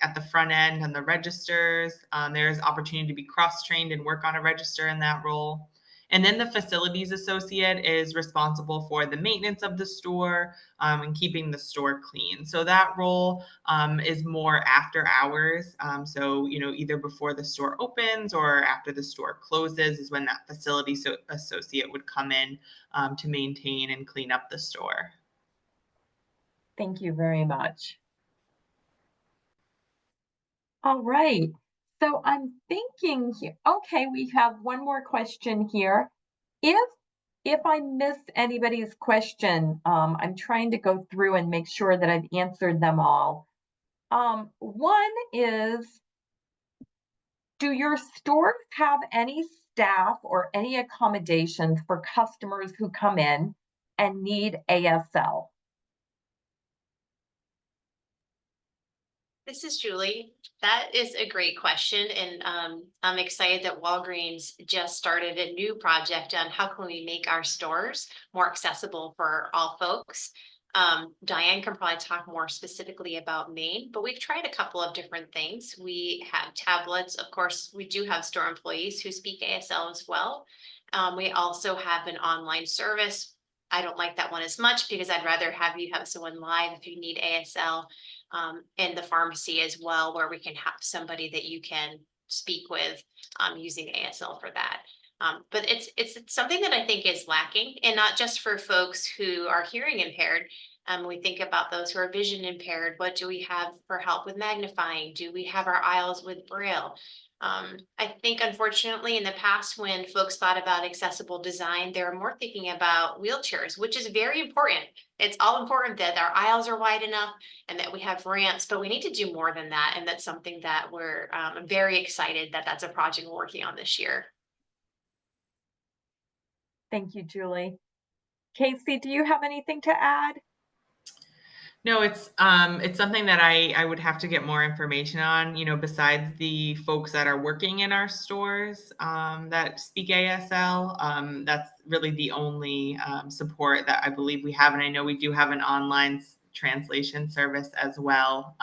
at the front end and the registers. There's opportunity to be cross-trained and work on a register in that role. And then the facilities associate is responsible for the maintenance of the store and keeping the store clean. So that role is more after hours. So, either before the store opens or after the store closes is when that facility associate would come in to maintain and clean up the store. Thank you very much. All right. So I'm thinking here, okay, we have one more question here. If if I miss anybody's question, I'm trying to go through and make sure that I've answered them all. One is, do your stores have any staff or any accommodations for customers who come in and need ASL? This is Julie. That is a great question, and I'm excited that Walgreens just started a new project on how can we make our stores more accessible for all folks. Diane can probably talk more specifically about Maine, but we've tried a couple of different things. We have tablets. Of course, we do have store employees who speak ASL as well. We also have an online service. I don't like that one as much because I'd rather have you have someone live if you need ASL. And the pharmacy as well, where we can have somebody that you can speak with using ASL for that. But it's something that I think is lacking, and not just for folks who are hearing impaired. We think about those who are vision impaired. What do we have for help with magnifying? Do we have our aisles with Braille? I think unfortunately in the past, when folks thought about accessible design, they were more thinking about wheelchairs, which is very important. It's all important that our aisles are wide enough and that we have ramps, but we need to do more than that. And that's something that we're very excited that that's a project we're working on this year. Thank you, Julie. Casey, do you have anything to add? No, it's something that I would have to get more information on, besides the folks that are working in our stores that speak ASL. That's really the only support that I believe we have. And I know we do have an online translation service as well,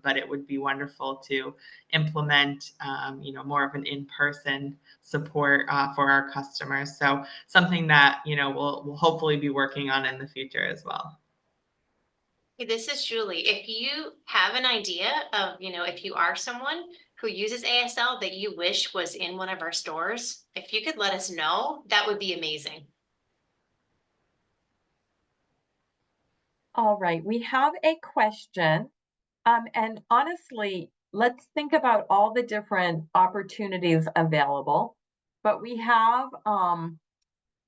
but it would be wonderful to implement, more of an in-person support for our customers. So something that, we'll hopefully be working on in the future as well. Hey, this is Julie. If you have an idea of, if you are someone who uses ASL that you wish was in one of our stores, if you could let us know, that would be amazing. All right, we have a question. And honestly, let's think about all the different opportunities available. But we have,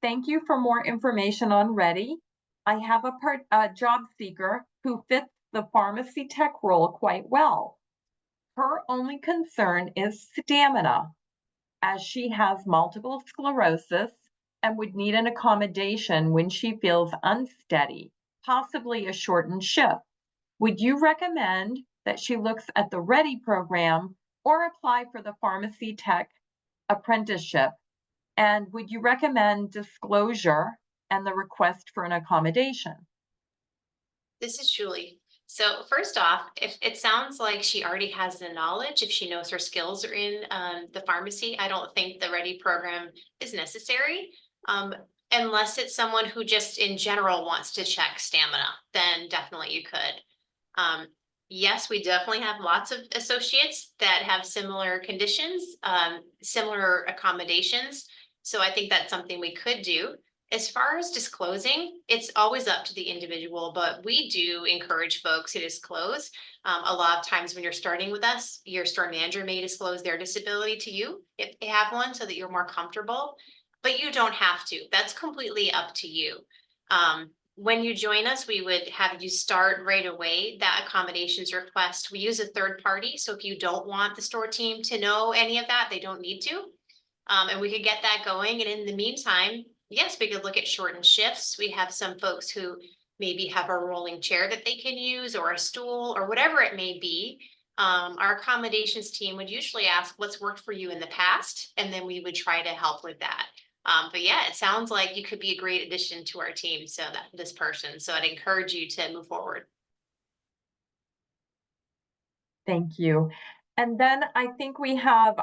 thank you for more information on Ready. I have a job seeker who fits the pharmacy tech role quite well. Her only concern is stamina, as she has multiple sclerosis and would need an accommodation when she feels unsteady, possibly a shortened shift. Would you recommend that she looks at the Ready program or apply for the pharmacy tech apprenticeship? And would you recommend disclosure and the request for an accommodation? This is Julie. So first off, if it sounds like she already has the knowledge, if she knows her skills are in the pharmacy, I don't think the Ready program is necessary. Unless it's someone who just in general wants to check stamina, then definitely you could. Yes, we definitely have lots of associates that have similar conditions, similar accommodations. So I think that's something we could do. As far as disclosing, it's always up to the individual, but we do encourage folks to disclose. A lot of times when you're starting with us, your store manager may disclose their disability to you if they have one so that you're more comfortable, but you don't have to. That's completely up to you. When you join us, we would have you start right away that accommodations request. We use a third party, so if you don't want the store team to know any of that, they don't need to. And we could get that going. And in the meantime, yes, we could look at shortened shifts. We have some folks who maybe have a rolling chair that they can use or a stool or whatever it may be. Our accommodations team would usually ask what's worked for you in the past, and then we would try to help with that. But yeah, it sounds like you could be a great addition to our team. So that this person, so I'd encourage you to move forward. Thank you. And then I think we have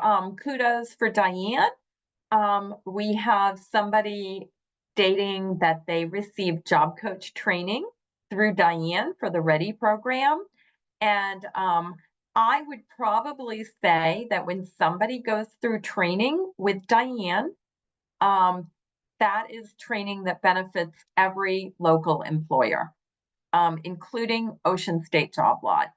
kudos for Diane. We have somebody stating that they received job coach training through Diane for the Ready program. And I would probably say that when somebody goes through training with Diane, that is training that benefits every local employer, including Ocean State Job Lot.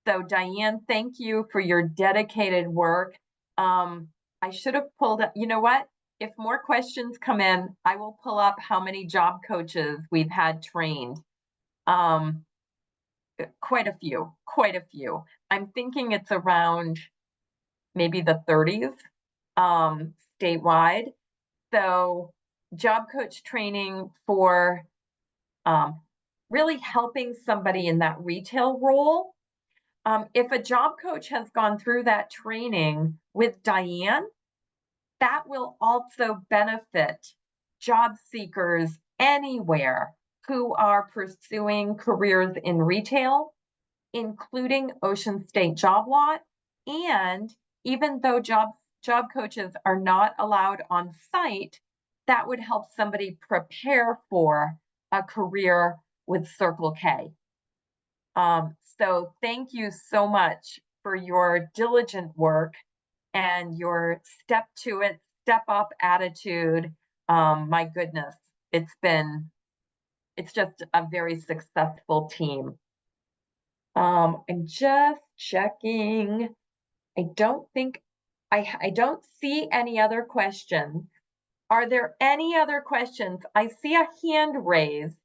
So Diane, thank you for your dedicated work. I should have pulled up, you know what? if more questions come in, I will pull up how many job coaches we've had trained. Quite a few, quite a few. I'm thinking it's around maybe the 30s statewide. So job coach training for really helping somebody in that retail role. If a job coach has gone through that training with Diane, that will also benefit job seekers anywhere who are pursuing careers in retail, including Ocean State Job Lot. And even though job coaches are not allowed on site, that would help somebody prepare for a career with Circle K. So thank you so much for your diligent work and your step to it, step up attitude. My goodness, it's just a very successful team. I'm just checking. I don't see any other questions. Are there any other questions? I see a hand raised.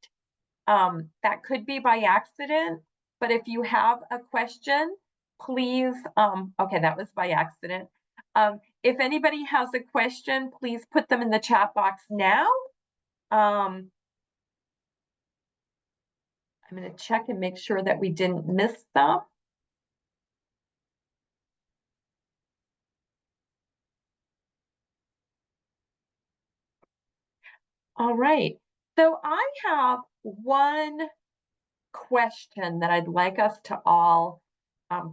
That could be by accident, but if you have a question, please, okay, that was by accident. If anybody has a question, please put them in the chat box now. I'm going to check and make sure that we didn't miss them. All right, so I have one question that I'd like us to all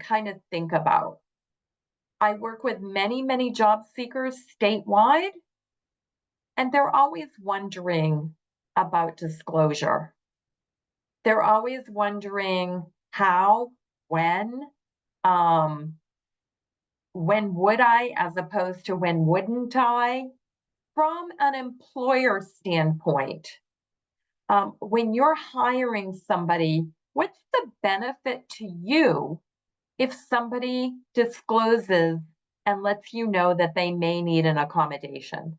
kind of think about. I work with many, many job seekers statewide, and they're always wondering about disclosure. They're always wondering how, when would I, as opposed to when wouldn't I? From an employer standpoint, when you're hiring somebody, what's the benefit to you if somebody discloses and lets you know that they may need an accommodation?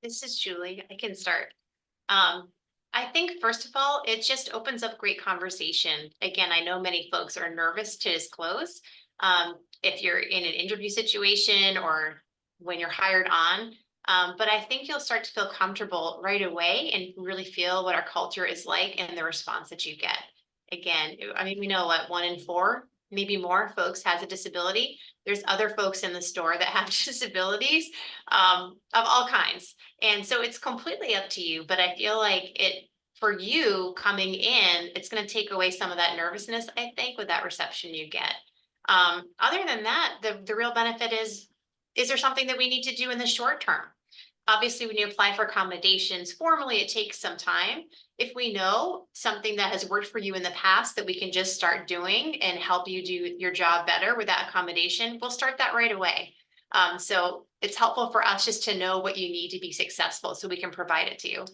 This is Julie. I can start. I think first of all, it just opens up great conversation. Again, I know many folks are nervous to disclose. If you're in an interview situation or when you're hired on, but I think you'll start to feel comfortable right away and really feel what our culture is like and the response that you get. Again, I mean, we know what 1 in 4, maybe more folks has a disability. There's other folks in the store that have disabilities of all kinds. And so it's completely up to you, but I feel like for you coming in, it's going to take away some of that nervousness, I think, with that reception you get. Other than that, the real benefit is there something that we need to do in the short term? Obviously, when you apply for accommodations formally, it takes some time. If we know something that has worked for you in the past that we can just start doing and help you do your job better with that accommodation, we'll start that right away. So it's helpful for us just to know what you need to be successful so we can provide it to you.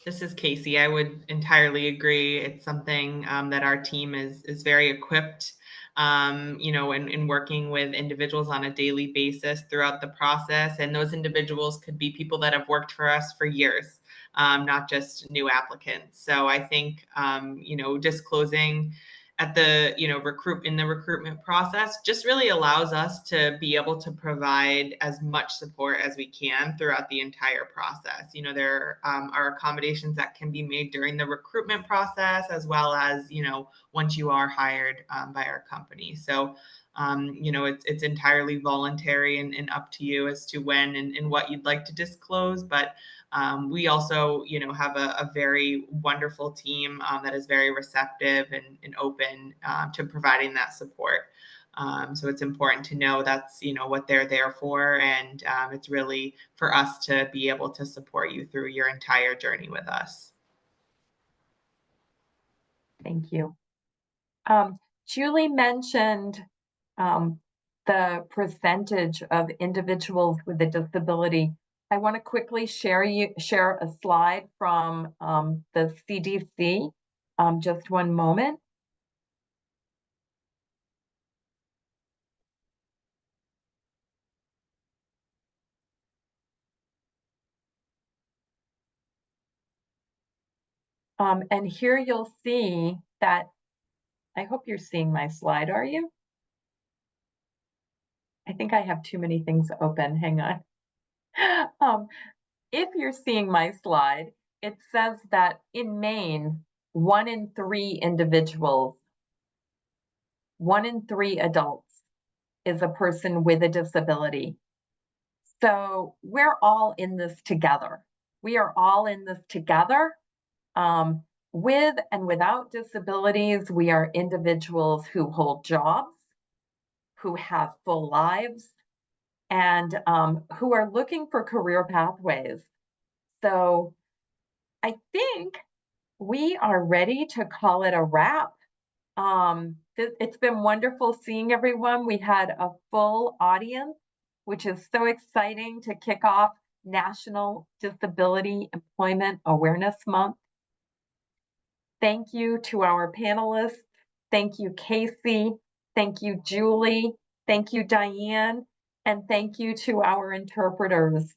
This is Casey. I would entirely agree. It's something that our team is very equipped, in working with individuals on a daily basis throughout the process. And those individuals could be people that have worked for us for years, not just new applicants. So I think, disclosing at the, in the recruitment process just really allows us to be able to provide as much support as we can throughout the entire process. There are accommodations that can be made during the recruitment process, as well as, once you are hired by our company. So, it's entirely voluntary and up to you as to when and what you'd like to disclose. But we also, have a very wonderful team that is very receptive and open to providing that support. So it's important to know that's, what they're there for. And it's really for us to be able to support you through your entire journey with us. Thank you. Julie mentioned the percentage of individuals with a disability. I want to quickly share a slide from the CDC. Just one moment. And here you'll see that, I hope you're seeing my slide, are you? I think I have too many things open, hang on. If you're seeing my slide, it says that in Maine, 1 in 3 individuals, 1 in 3 adults is a person with a disability. So we're all in this together. We are all in this together. With and without disabilities, we are individuals who hold jobs, who have full lives, and who are looking for career pathways. So I think we are ready to call it a wrap. It's been wonderful seeing everyone. We had a full audience, which is so exciting to kick off National Disability Employment Awareness Month. Thank you to our panelists. Thank you, Casey. Thank you, Julie. Thank you, Diane. And thank you to our interpreters.